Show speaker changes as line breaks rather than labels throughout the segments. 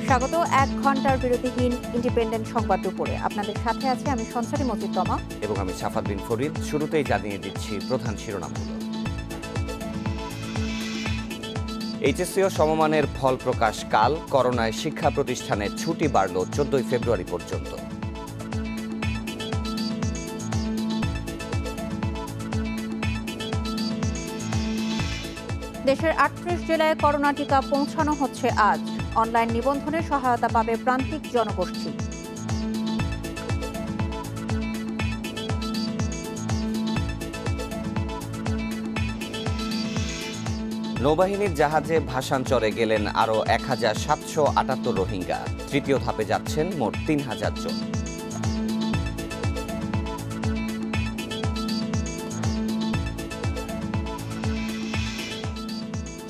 স্বাগত ১ ঘন্টার বিরতিহীন ইন্ডিপেন্ডেন্ট সংবাদ দুপুরে। আপনাদের সাথে আছে আমি সঞ্চারী মজিদ তমা
এবং আমি সাফাত বিন ফরিদ। শুরুতেই জানিয়ে দিচ্ছি প্রধান শিরোনামগুলো। এইচএসসি ও সমমানের ফল প্রকাশ কাল। করোনায় শিক্ষা প্রতিষ্ঠানের ছুটি বাড়ল ১৪ ফেব্রুয়ারি পর্যন্ত।
দেশের ৩৮ জেলায় করোনা টিকা পৌঁছানো হচ্ছে আজ। অনলাইন নিবন্ধনের সহায়তা পাবে প্রান্তিক জনগোষ্ঠী।
নৌবাহিনীর জাহাজে ভাসানচরে গেলেন আরও ১,৭৭৮ রোহিঙ্গা। তৃতীয় ধাপে যাচ্ছেন মোট ৩,০০০ জন।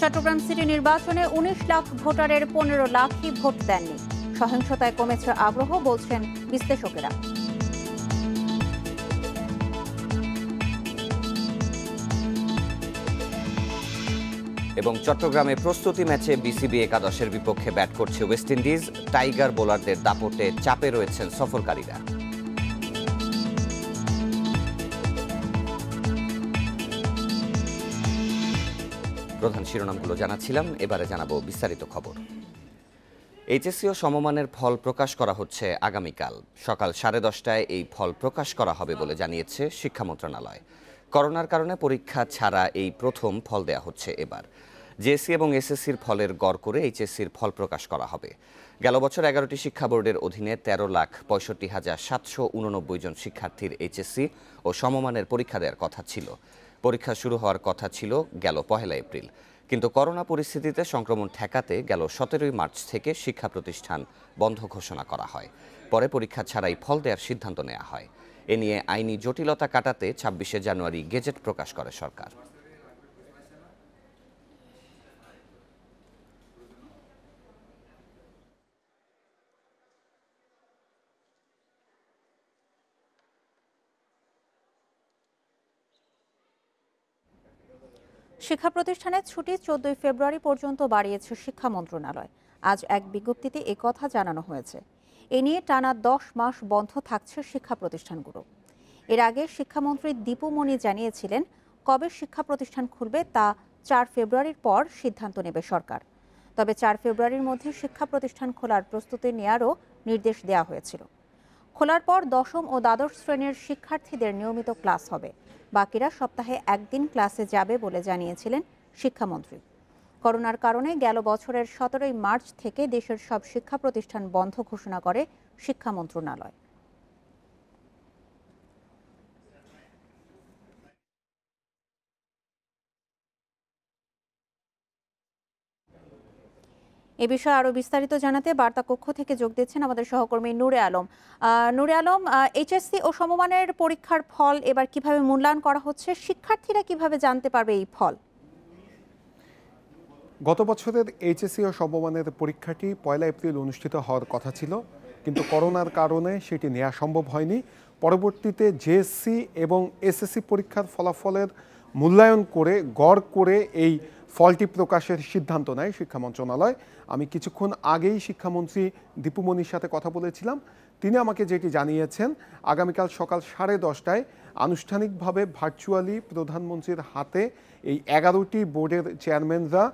চট্টগ্রাম সিটি নির্বাচনে ১৯ লাখ ভোটারের ১৫ লাখই ভোট দেননি। সহিংসতায় কমেছে আগ্রহ, বলছেন বিশ্লেষকেরা।
এবং চট্টগ্রামে প্রস্তুতি ম্যাচে বিসিবি একাদশের বিপক্ষে ব্যাট করছে ওয়েস্ট ইন্ডিজ। টাইগার বোলারদের দাপটে চাপে রয়েছেন সফরকারীরা। প্রধান শিরোনামগুলো জানাচ্ছিলাম, এবারে জানাবো বিস্তারিত খবর। এইচএসসি ও সমমানের ফল প্রকাশ করা হচ্ছে আগামীকাল সকাল 10:30টায়। এই ফল প্রকাশ করা হবে বলে জানিয়েছে শিক্ষা মন্ত্রণালয়। করোনার কারণে পরীক্ষা ছাড়া এই প্রথম ফল দেয়া হচ্ছে এবার। জেএসসি এবং এসএসসির ফলের গড় করে এইচএসসির ফল প্রকাশ করা হবে। গেল বছর ১১টি শিক্ষা বোর্ডের অধীনে ১৩,৬৫,৭৮৯ জন শিক্ষার্থীর এইচএসসি ও সমমানের পরীক্ষা দেওয়ার কথা ছিল। পরীক্ষা শুরু হওয়ার কথা ছিল গেল ১ এপ্রিল, কিন্তু করোনা পরিস্থিতিতে সংক্রমণ ঠেকাতে গেল ১৭ মার্চ থেকে শিক্ষা প্রতিষ্ঠান বন্ধ ঘোষণা করা হয়। পরে পরীক্ষা ছাড়াই ফল দেওয়ার সিদ্ধান্ত নেওয়া হয়। এ নিয়ে আইনি জটিলতা কাটাতে ২৬শে জানুয়ারি গেজেট প্রকাশ করে সরকার।
শিক্ষা প্রতিষ্ঠানের ছুটি ১৪ ফেব্রুয়ারি পর্যন্ত বাড়িয়েছে শিক্ষা মন্ত্রণালয়। আজ এক বিজ্ঞপ্তিতে একথা জানানো হয়েছে। এ নিয়ে টানা ১০ মাস বন্ধ থাকছে শিক্ষা প্রতিষ্ঠানগুলো। এর আগে শিক্ষামন্ত্রী দীপু মনি জানিয়েছিলেন, কবে শিক্ষা প্রতিষ্ঠান খুলবে তা ৪ ফেব্রুয়ারির পর সিদ্ধান্ত নেবে সরকার। তবে ৪ ফেব্রুয়ারির মধ্যে শিক্ষা প্রতিষ্ঠান খোলার প্রস্তুতি নেওয়ারও নির্দেশ দেওয়া হয়েছিল। খোলার পর দশম ও দ্বাদশ শ্রেণীর শিক্ষার্থীদের নিয়মিত ক্লাস হবে। বাকিরা সপ্তাহে একদিন ক্লাসে যাবে বলে জানিয়েছিলেন শিক্ষামন্ত্রী। করোনার কারণে গেল বছরের ১৭ মার্চ থেকে দেশের সব শিক্ষা প্রতিষ্ঠান বন্ধ ঘোষণা করে শিক্ষা মন্ত্রণালয়। এ বিষয়ে আরো বিস্তারিত জানাতে বার্তা কক্ষ থেকে যোগ দিচ্ছেন আমাদের সহকর্মী নূরে আলম। নূরে আলম, এইচএসসি ও সমমানের পরীক্ষার ফল এবার কিভাবে মূল্যায়ন করা হচ্ছে? শিক্ষার্থীরা কিভাবে জানতে পারবে এই ফল?
গত বছরের এইচএসসি ও সমমানের পরীক্ষাটি ১ এপ্রিল অনুষ্ঠিত হওয়ার কথা ছিল, কিন্তু করোনার কারণে সেটি নেওয়া সম্ভব হয়নি। পরবর্তীতে জেএসসি এবং এসএসসি পরীক্ষার ফলাফলের মূল্যায়ন করে গড় করে এই ফলটি প্রকাশের সিদ্ধান্ত নেয় শিক্ষা মন্ত্রণালয়। আমি কিছুক্ষণ আগেই শিক্ষামন্ত্রী দীপু মনির সাথে কথা বলেছিলাম। তিনি আমাকে যেটি জানিয়েছেন, আগামীকাল সকাল 10:30টায় আনুষ্ঠানিকভাবে ভার্চুয়ালি প্রধানমন্ত্রীর হাতে এই 11টি বোর্ডের চেয়ারম্যানরা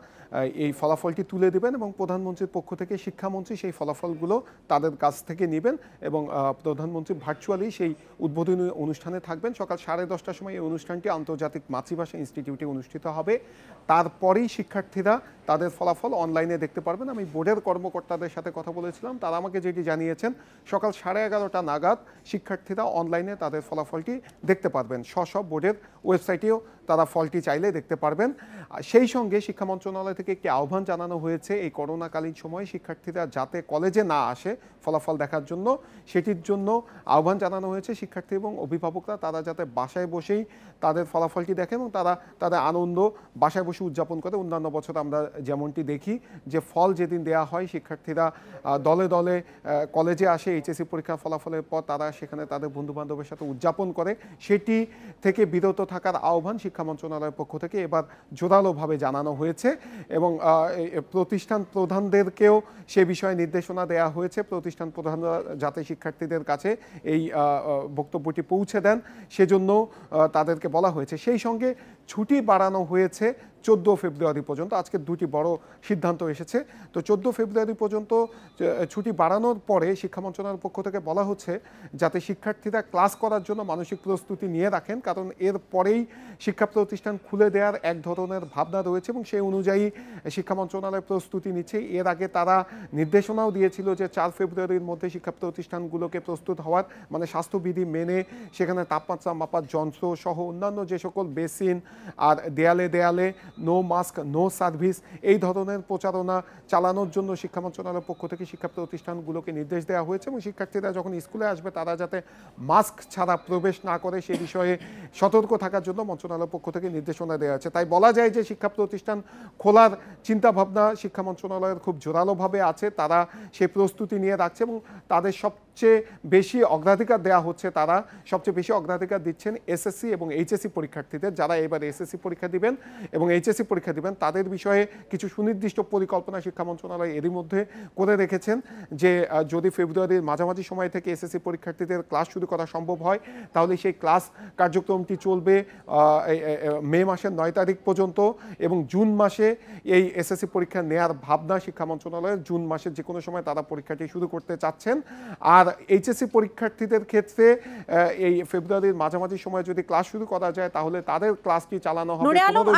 এই ফলাফলটি তুলে দেবেন এবং প্রধানমন্ত্রীর পক্ষ থেকে শিক্ষামন্ত্রী সেই ফলাফলগুলো তাদের কাছ থেকে নেবেন এবং প্রধানমন্ত্রী ভার্চুয়ালি সেই উদ্বোধনী অনুষ্ঠানে থাকবেন। সকাল 10:30টার সময় এই অনুষ্ঠানটি আন্তর্জাতিক মাতৃভাষা ইনস্টিটিউটে অনুষ্ঠিত হবে। তারপরেই শিক্ষার্থীরা তাদের ফলাফল অনলাইনে দেখতে পারবেন। আমি বোর্ডের কর্মকর্তাদের সাথে কথা বলেছিলাম, তারা আমাকে যেটি জানিয়েছেন, সকাল 11:30টা নাগাদ শিক্ষার্থীরা অনলাইনে তাদের ফলাফলটি দেখতে পারবেন। সব বোর্ডের ওয়েবসাইটেও তারা ফলটি চাইলে দেখতে পারবেন। সেই সঙ্গে শিক্ষা মন্ত্রণালয় থেকে একটি আহ্বান জানানো হয়েছে, এই করোনাকালীন সময়ে শিক্ষার্থীরা যাতে কলেজে না আসে ফলাফল দেখার জন্য, সেটির জন্য আহ্বান জানানো হয়েছে। শিক্ষার্থী এবং অভিভাবকরা তারা যাতে বাসায় বসেই তাদের ফলাফলটি দেখে এবং তারা তাদের আনন্দ বাসায় বসে উদযাপন করে। অন্যান্য বছর আমরা যেমনটি দেখি যে ফল যেদিন দেওয়া হয় শিক্ষার্থীরা দলে দলে কলেজে আসে, এইচএসসি পরীক্ষার ফলাফলের পর তারা সেখানে তাদের বন্ধুবান্ধবের সাথে উদযাপন করে। সেটি থেকে বিরত থাকার আহ্বান শিক্ষা মন্ত্রণালয়ের পক্ষ থেকে এবার জোরালোভাবে জানানো হয়েছে এবং প্রতিষ্ঠান প্রধানদেরকেও সে বিষয়ে নির্দেশনা দেওয়া হয়েছে। প্রতিষ্ঠান প্রধানরা যাতে শিক্ষার্থীদের কাছে এই বক্তব্যটি পৌঁছে দেন সেজন্য তাদেরকে বলা হয়েছে। সেই সঙ্গে ছুটি বাড়ানো হয়েছে 14 ফেব্রুয়ারি পর্যন্ত। আজকে দুটি বড় সিদ্ধান্ত এসেছে। তো 14 ফেব্রুয়ারি পর্যন্ত ছুটি বাড়ানোর পরে শিক্ষা মন্ত্রণালয়ের পক্ষ থেকে বলা হচ্ছে যাতে শিক্ষার্থীরা ক্লাস করার জন্য মানসিক প্রস্তুতি নিয়ে রাখেন, কারণ এর পরেই শিক্ষা প্রতিষ্ঠান খুলে দেওয়ার এক ধরনের ভাবনা রয়েছে এবং সেই অনুযায়ী শিক্ষা মন্ত্রণালয় প্রস্তুতি নিচ্ছে। এর আগে তারা নির্দেশনাও দিয়েছিল যে 4 ফেব্রুয়ারির মধ্যে শিক্ষা প্রতিষ্ঠানগুলোকে প্রস্তুত হওয়ার, মানে স্বাস্থ্যবিধি মেনে সেখানে তাপমাত্রা মাপার যন্ত্র সহ অন্যান্য যে সকল বেসিন আর দেয়ালে দেয়ালে নো মাস্ক নো সার্ভিস এই ধরনের প্রচারণা চালানোর জন্য শিক্ষা মন্ত্রণালয়ের পক্ষ থেকে শিক্ষা প্রতিষ্ঠানগুলোকে নির্দেশ দেওয়া হয়েছে এবং শিক্ষার্থীরা যখন স্কুলে আসবে তারা যাতে মাস্ক ছাড়া প্রবেশ না করে সে বিষয়ে সতর্ক থাকার জন্য মন্ত্রণালয়ের পক্ষ থেকে নির্দেশনা দেওয়া আছে। তাই বলা যায় যে শিক্ষা প্রতিষ্ঠান খোলার চিন্তাভাবনা শিক্ষা মন্ত্রণালয়ের খুব জোরালোভাবে আছে। তারা সেই প্রস্তুতি নিয়ে রাখছে এবং তাদের সবচেয়ে বেশি অগ্রাধিকার দেওয়া হচ্ছে, তারা সবচেয়ে বেশি অগ্রাধিকার দিচ্ছেন এসএসসি এবং এইচএসসি পরীক্ষার্থীদের। যারা এবার এসএসসি পরীক্ষা দিবেন এবং এইচএসসি পরীক্ষা দিবেন তাদের বিষয়ে কিছু সুনির্দিষ্ট পরিকল্পনা শিক্ষা মন্ত্রণালয় এরই মধ্যে করে রেখেছেন যে যদি ফেব্রুয়ারির মাঝামাঝি সময় থেকে এসএসসি পরীক্ষার্থীদের ক্লাস শুরু করা সম্ভব হয় তাহলে সেই ক্লাস কার্যক্রমটি চলবে মে মাসের 9 তারিখ পর্যন্ত এবং জুন মাসে এই এসএসসি পরীক্ষা নেয়ার ভাবনা শিক্ষা মন্ত্রণালয়ের। জুন মাসের যে কোনো সময় তারা পরীক্ষাটি শুরু করতে চাচ্ছেন। আর এইচএসসি পরীক্ষার্থীদের ক্ষেত্রে এই ফেব্রুয়ারির মাঝামাঝি সময় যদি ক্লাস শুরু করা যায় তাহলে তাদের ক্লাসটি চালানো হবে।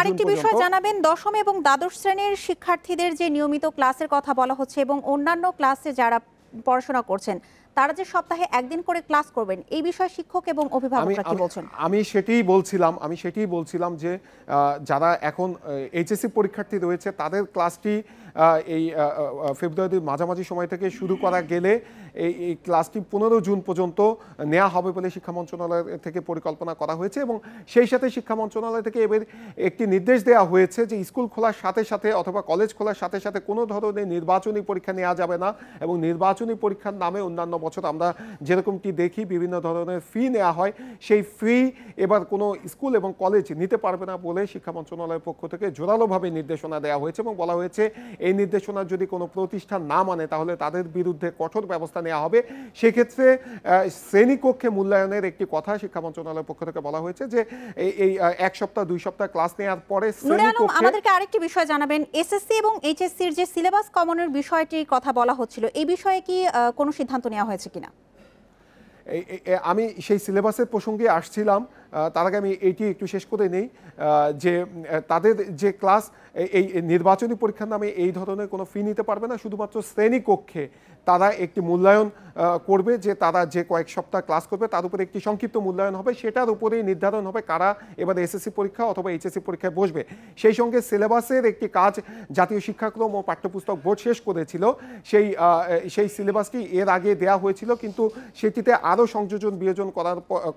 আরেকটি বিষয় জানাবেন, দশম এবং দ্বাদশ শ্রেণীর শিক্ষার্থীদের যে নিয়মিত ক্লাসের কথা বলা হচ্ছে এবং অন্যান্য ক্লাসে যারা পড়াশোনা করছেন তারা যে সপ্তাহে একদিন করে ক্লাস করবেন এই বিষয়ে শিক্ষক এবং অভিভাবকরা কি বলছেন?
আমি সেটাই বলছিলাম যে যারা এখন এইচএসসি পরীক্ষার্থী রয়েছে তাদের ক্লাসটি এই ফেব্রুয়ারির মাঝামাঝি সময় থেকে শুরু করা গেলে এই ক্লাসটি 15 জুন পর্যন্ত নেওয়া হবে বলে শিক্ষা মন্ত্রণালয় থেকে পরিকল্পনা করা হয়েছে এবং সেই সাথে শিক্ষা মন্ত্রণালয় থেকে এবার একটি নির্দেশ দেওয়া হয়েছে যে স্কুল খোলার সাথে সাথে অথবা কলেজ খোলার সাথে সাথে কোনো ধরনের নির্বাচনী পরীক্ষা নেওয়া যাবে না এবং নির্বাচনী পরীক্ষার নামে অন্যান্য বছর আমরা যেরকমটি দেখি বিভিন্ন ধরনের ফি নেওয়া হয়, সেই ফি এবার কোনো স্কুল এবং কলেজ নিতে পারবে না বলে শিক্ষা মন্ত্রণালয়ের পক্ষ থেকে জোরালোভাবে নির্দেশনা দেওয়া হয়েছে এবং বলা হয়েছে এই নির্দেশনা যদি কোনো প্রতিষ্ঠান না মানে তাহলে তাদের বিরুদ্ধে কঠোর ব্যবস্থা নেওয়া হবে। সেক্ষেত্রে শ্রেণীকক্ষে মূল্যায়নের একটি কথা শিক্ষা মন্ত্রণালয়ের পক্ষ থেকে বলা হয়েছে যে এই 1 সপ্তাহ 2 সপ্তাহ ক্লাস নেওয়ার পরে শ্রেণীকক্ষে।
আমাদেরকে আরেকটি বিষয় জানাবেন, এসএসসি এবং এইচএসসির যে সিলেবাস কমনের বিষয়টির কথা বলা হচ্ছিল, এই বিষয়ে কি কোনো সিদ্ধান্ত নেওয়া হয়েছে কিনা?
আমি সেই সিলেবাসের প্রসঙ্গে আসছিলাম, তার আগে আমি এইটি একটু শেষ করে নেই যে তাদের যে ক্লাস এই নির্বাচনী পরীক্ষার নামে এই ধরনের কোনো ফি নিতে পারবে না, শুধুমাত্র শ্রেণীকক্ষে তারা একটি মূল্যায়ন করবে যে তারা যে কয়েক সপ্তাহ ক্লাস করবে তার উপরে একটি সংক্ষিপ্ত মূল্যায়ন হবে, সেটার উপরেই নির্ধারণ হবে কারা এবার এসএসসি পরীক্ষা অথবা এইচএসসি পরীক্ষায় বসবে। সেই সঙ্গে সিলেবাসের একটি কাজ জাতীয় শিক্ষাক্রম ও পাঠ্যপুস্তক বোর্ড শেষ করেছিল, সেই সিলেবাসটি এর আগে দেয়া হয়েছিল কিন্তু সেটিতে আরও সংযোজন বিয়োজন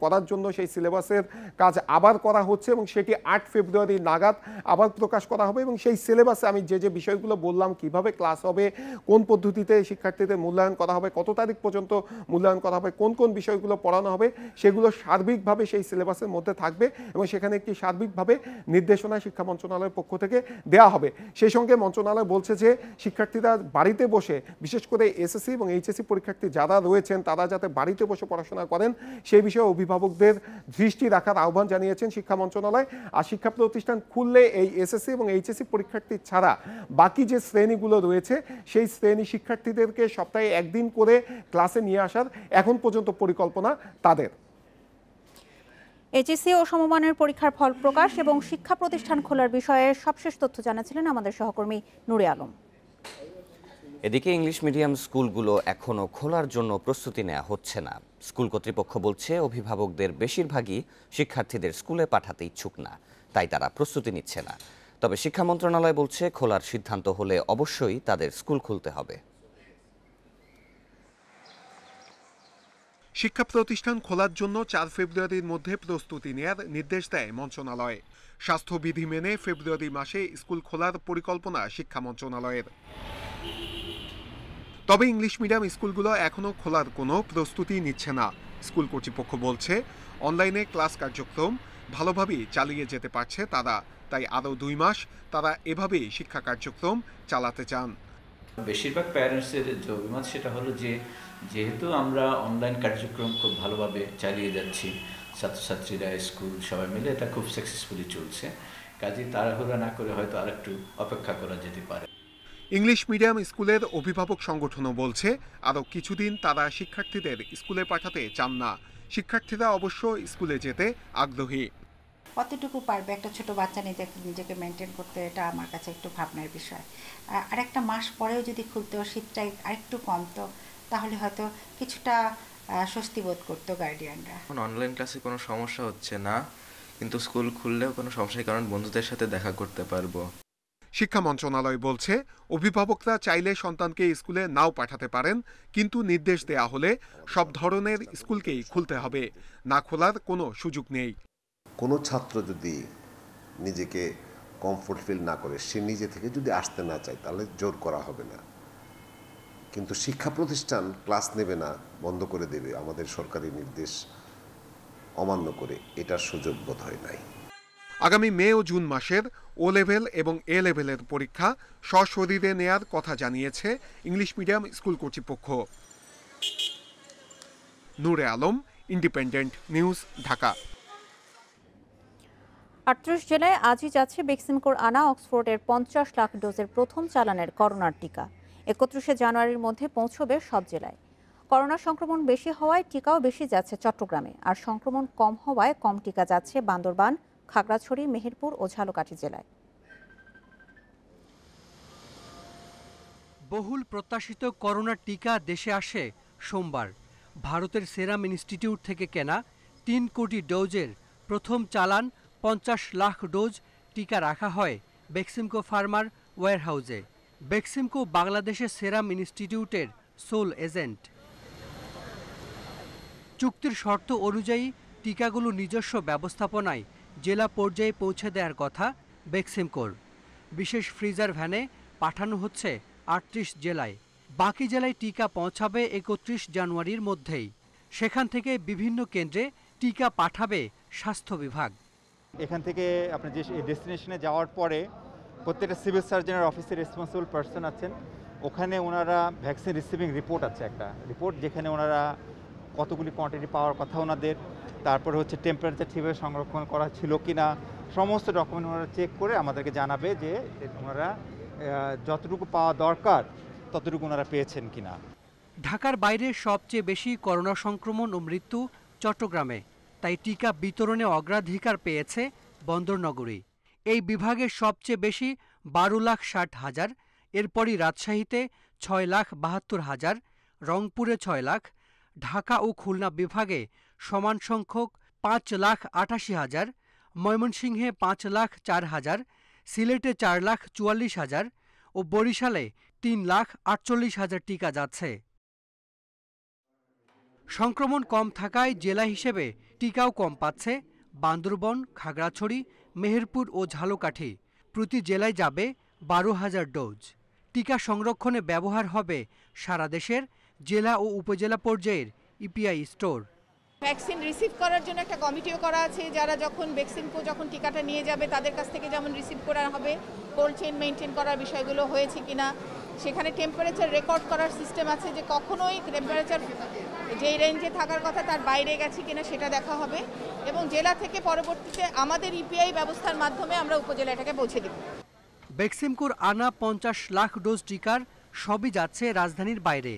করার জন্য সেই সিলেবাসের কাজ আবার করা হচ্ছে এবং সেটি 8 ফেব্রুয়ারি নাগাদ আবার প্রকাশ করা হবে এবং সেই সিলেবাসে আমি যে বিষয়গুলো বললাম কিভাবে ক্লাস হবে, কোন পদ্ধতিতে শিক্ষার্থীদের মূল্যায়ন করা হবে, কত তারিখ পর্যন্ত মূল্যায়ন করা হবে, কোন কোন বিষয়গুলো পড়ানো হবে, সেগুলো সার্বিকভাবে সেই সিলেবাসের মধ্যে থাকবে এবং সেখানে একটি সার্বিকভাবে নির্দেশনা শিক্ষা মন্ত্রণালয়ের পক্ষ থেকে দেওয়া হবে। সেই সঙ্গে মন্ত্রণালয় বলছে যে শিক্ষার্থীরা বাড়িতে বসে, বিশেষ করে এসএসসি এবং এইচএসসি পরীক্ষার্থী যারা রয়েছেন তারা যাতে বাড়িতে বসে পড়াশোনা করেন সেই বিষয়ে অভিভাবকদের দৃষ্টি রাখার আহ্বান জানিয়েছেন শিক্ষা মন্ত্রণালয়। আর শিক্ষা প্রতিষ্ঠান খুললে এই এসএসসি এবং এইচএসসি পরীক্ষার্থী ছাড়া বাকি যে শ্রেণীগুলো রয়েছে সেই শ্রেণী শিক্ষার্থীদেরকে সপ্তাহে একদিন করে ক্লাসে নিয়ে আসার এখন পর্যন্ত পরিকল্পনা তাদের।
এইচএসসি ও সমমানের পরীক্ষার ফল প্রকাশ এবং শিক্ষা প্রতিষ্ঠান খোলার বিষয়ে সবশেষ তথ্য জানাচ্ছিলেন আমাদের সহকর্মী নুরে আলম।
এদিকে ইংলিশ মিডিয়াম স্কুলগুলো এখনও খোলার জন্য প্রস্তুতি নেওয়া হচ্ছে না। স্কুল কর্তৃপক্ষ বলছে অভিভাবকদের বেশিরভাগই শিক্ষার্থীদের স্কুলে পাঠাতে ইচ্ছুক না, তাই তারা প্রস্তুতি নিচ্ছে না। তবে শিক্ষা মন্ত্রণালয় বলছে খোলার সিদ্ধান্ত হলে অবশ্যই তাদের স্কুল খুলতে হবে।
শিক্ষা প্রতিষ্ঠান খোলার জন্য 4 ফেব্রুয়ারির মধ্যে প্রস্তুতি নেওয়ার নির্দেশ দেয় মন্ত্রণালয়। স্বাস্থ্যবিধি মেনে ফেব্রুয়ারি মাসে স্কুল খোলার পরিকল্পনা শিক্ষা মন্ত্রণালয়ের। তবে ইংলিশ মিডিয়াম স্কুলগুলো এখনও খোলার কোনো প্রস্তুতি নিচ্ছে না। স্কুল কর্তৃপক্ষ বলছে অনলাইনে ক্লাস কার্যক্রম ভালোভাবেই চালিয়ে যেতে পারছে তারা, তাই আরও 2 মাস তারা এভাবেই শিক্ষা কার্যক্রম চালাতে চান।
বেশিরভাগ প্যারেন্টসের যে অভিমত সেটা হলো যে যেহেতু আমরা অনলাইন কার্যক্রম খুব ভালোভাবে চালিয়ে যাচ্ছি, ছাত্রছাত্রীরা স্কুল সবাই মিলে এটা খুব সাকসেসফুলি চলছে, কাজেই তাড়াহুড়া না করে হয়তো আরেকটু অপেক্ষা করা যেতে পারে।
ইংলিশ মিডিয়াম স্কুলের অভিভাবক সংগঠনও বলছে আরও কিছুদিন তারা শিক্ষার্থীদের স্কুলে পাঠাতে চান না। শিক্ষার্থীরা অবশ্য স্কুলে যেতে আগ্রহী।
কতটুকু পারবে একটা ছোট বাচ্চা নিজেকে মেনটেন করতে, এটা আমার কাছে একটু ভাবনার বিষয়। আর একটা মাস পরেও যদি খুলতো, শীতটা আরেকটু কমতো, তাহলে হয়তো কিছুটা স্বস্তি বোধ করতো গার্ডিয়ানরা।
এখন অনলাইন ক্লাসে কোনো সমস্যা হচ্ছে না, কিন্তু স্কুল খুললেও কোনো সমস্যার কারণ বন্ধুদের সাথে দেখা করতে পারবো।
শিক্ষা মন্ত্রণালয় বলছে অভিভাবকরা চাইলে সন্তানকে স্কুলে নাও পাঠাতে পারেন, কিন্তু নির্দেশ দেয়া হলে সব ধরনের স্কুলকেই খুলতে হবে, না খোলার কোনো সুযোগ নেই।
কোনো ছাত্র যদি নিজেকে কমফোর্ট ফিল না করে, সে নিজে থেকে যদি আসতে না চায়, তাহলে জোর করা হবে না। কিন্তু শিক্ষা প্রতিষ্ঠান ক্লাস নেবে না, বন্ধ করে দেবে আমাদের সরকারি নির্দেশ অমান্য করে, এটার সুযোগ বোধ হয় নাই।
আগামী মে ও জুন মাসের ও লেভেল এবং এ লেভেলের পরীক্ষা সশরীরে নেয়ার কথা জানিয়েছে ইংলিশ মিডিয়াম স্কুল কর্তৃপক্ষ। নূরে আলম, ইন্ডিপেন্ডেন্ট নিউজ, ঢাকা।
38 জেলায় আজই যাচ্ছে বেক্সিমকোর আনা অক্সফোর্ডের 50 লাখ ডোজের প্রথম চালানের করোনার টিকা। 31শে জানুয়ারির মধ্যে পৌঁছবে সব জেলায়। করোনা সংক্রমণ বেশি হওয়ায় টিকাও বেশি যাচ্ছে চট্টগ্রামে, আর সংক্রমণ কম হওয়ায় কম টিকা যাচ্ছে বান্দরবান, খাগড়াছড়ি, মেহেরপুর ও ঝালকাঠি জেলায়।
বহুল প্রত্যাশিত করোনার টিকা দেশে আসে সোমবার। ভারতের সেরাম ইনস্টিটিউট থেকে কেনা 3 কোটি ডোজের প্রথম চালান 50 লাখ ডোজ টিকা রাখা হয় বেক্সিমকো ফার্মার ওয়্যারহাউসে। বেক্সিমকো বাংলাদেশের সেরাম ইনস্টিটিউটের সোল এজেন্ট। চুক্তির শর্ত অনুযায়ী টিকাগুলো নিজস্ব ব্যবস্থাপনায় জেলা পর্যায়ে পৌঁছে দেওয়ার কথা বেক্সিমকোর। বিশেষ ফ্রিজার ভ্যানে পাঠানো হচ্ছে 38 জেলায়। বাকি জেলায় টিকা পৌঁছাবে 31 জানুয়ারির মধ্যেই। সেখান থেকে বিভিন্ন কেন্দ্রে টিকা পাঠাবে স্বাস্থ্য বিভাগ।
এখান থেকে আপনি যে ডেস্টিনেশনে যাওয়ার পরে প্রত্যেকটা সিভিল সার্জনের অফিসে রেসপন্সিবল পার্সন আছেন, ওখানে ওনারা ভ্যাকসিন রিসিভিং রিপোর্ট আছে, একটা রিপোর্ট যেখানে ওনারা কতগুলি কোয়ান্টিটি পাওয়ার কথা ওনাদের, তারপরে হচ্ছে টেম্পারেচার ঠিকভাবে সংরক্ষণ করা ছিল কি না, সমস্ত ডকুমেন্ট ওনারা চেক করে আমাদেরকে জানাবে যে ওনারা যতটুকু পাওয়া দরকার ততটুকু ওনারা পেয়েছেন কিনা।
ঢাকার বাইরে সবচেয়ে বেশি করোনা সংক্রমণ ও মৃত্যু চট্টগ্রামে, তাই টিকা বিতরণে অগ্রাধিকার পেয়েছে বন্দরনগরী। এই বিভাগে সবচেয়ে বেশি 12,60,000, এরপরই রাজশাহীতে 6,72,000, রংপুরে 6 লাখ, ঢাকা ও খুলনা বিভাগে সমান সংখ্যক 5,88,000, ময়মনসিংহে 5,04,000, সিলেটে 4,44,000 ও বরিশালে 3,48,000 টিকা যাচ্ছে। সংক্রমণ কম থাকায় জেলা হিসেবে টিকাও কম পাচ্ছে বান্দরবন, খাগড়াছড়ি, মেহেরপুর ও ঝালকাঠি। প্রতি জেলায় যাবে 12,000 ডোজ। টিকা সংরক্ষণে ব্যবহার হবে সারা দেশের জেলা ও উপজেলা পর্যায়ের ইপিআই স্টোর।
ভ্যাকসিন রিসিভ করার জন্য একটা কমিটিও করা আছে, যারা যখন বেক্সিমকো যখন টিকাটা নিয়ে যাবে তাদের কাছ থেকে যেমন রিসিভ করা হবে, কোল্ড চেইন মেনটেন করার বিষয়গুলো হয়েছে কিনা, সেখানে টেম্পারেচার রেকর্ড করার সিস্টেম আছে, যে কখনোই টেম্পারেচার যেই রেঞ্জে থাকার কথা তার বাইরে গেছে কিনা সেটা দেখা হবে, এবং জেলা থেকে পরবর্তীতে আমাদের ইপিআই ব্যবস্থার মাধ্যমে আমরা উপজেলাটাকে পৌঁছে দেব।
বেক্সিমকোর আনা 50 লাখ ডোজ টিকার সবই যাচ্ছে রাজধানীর বাইরে।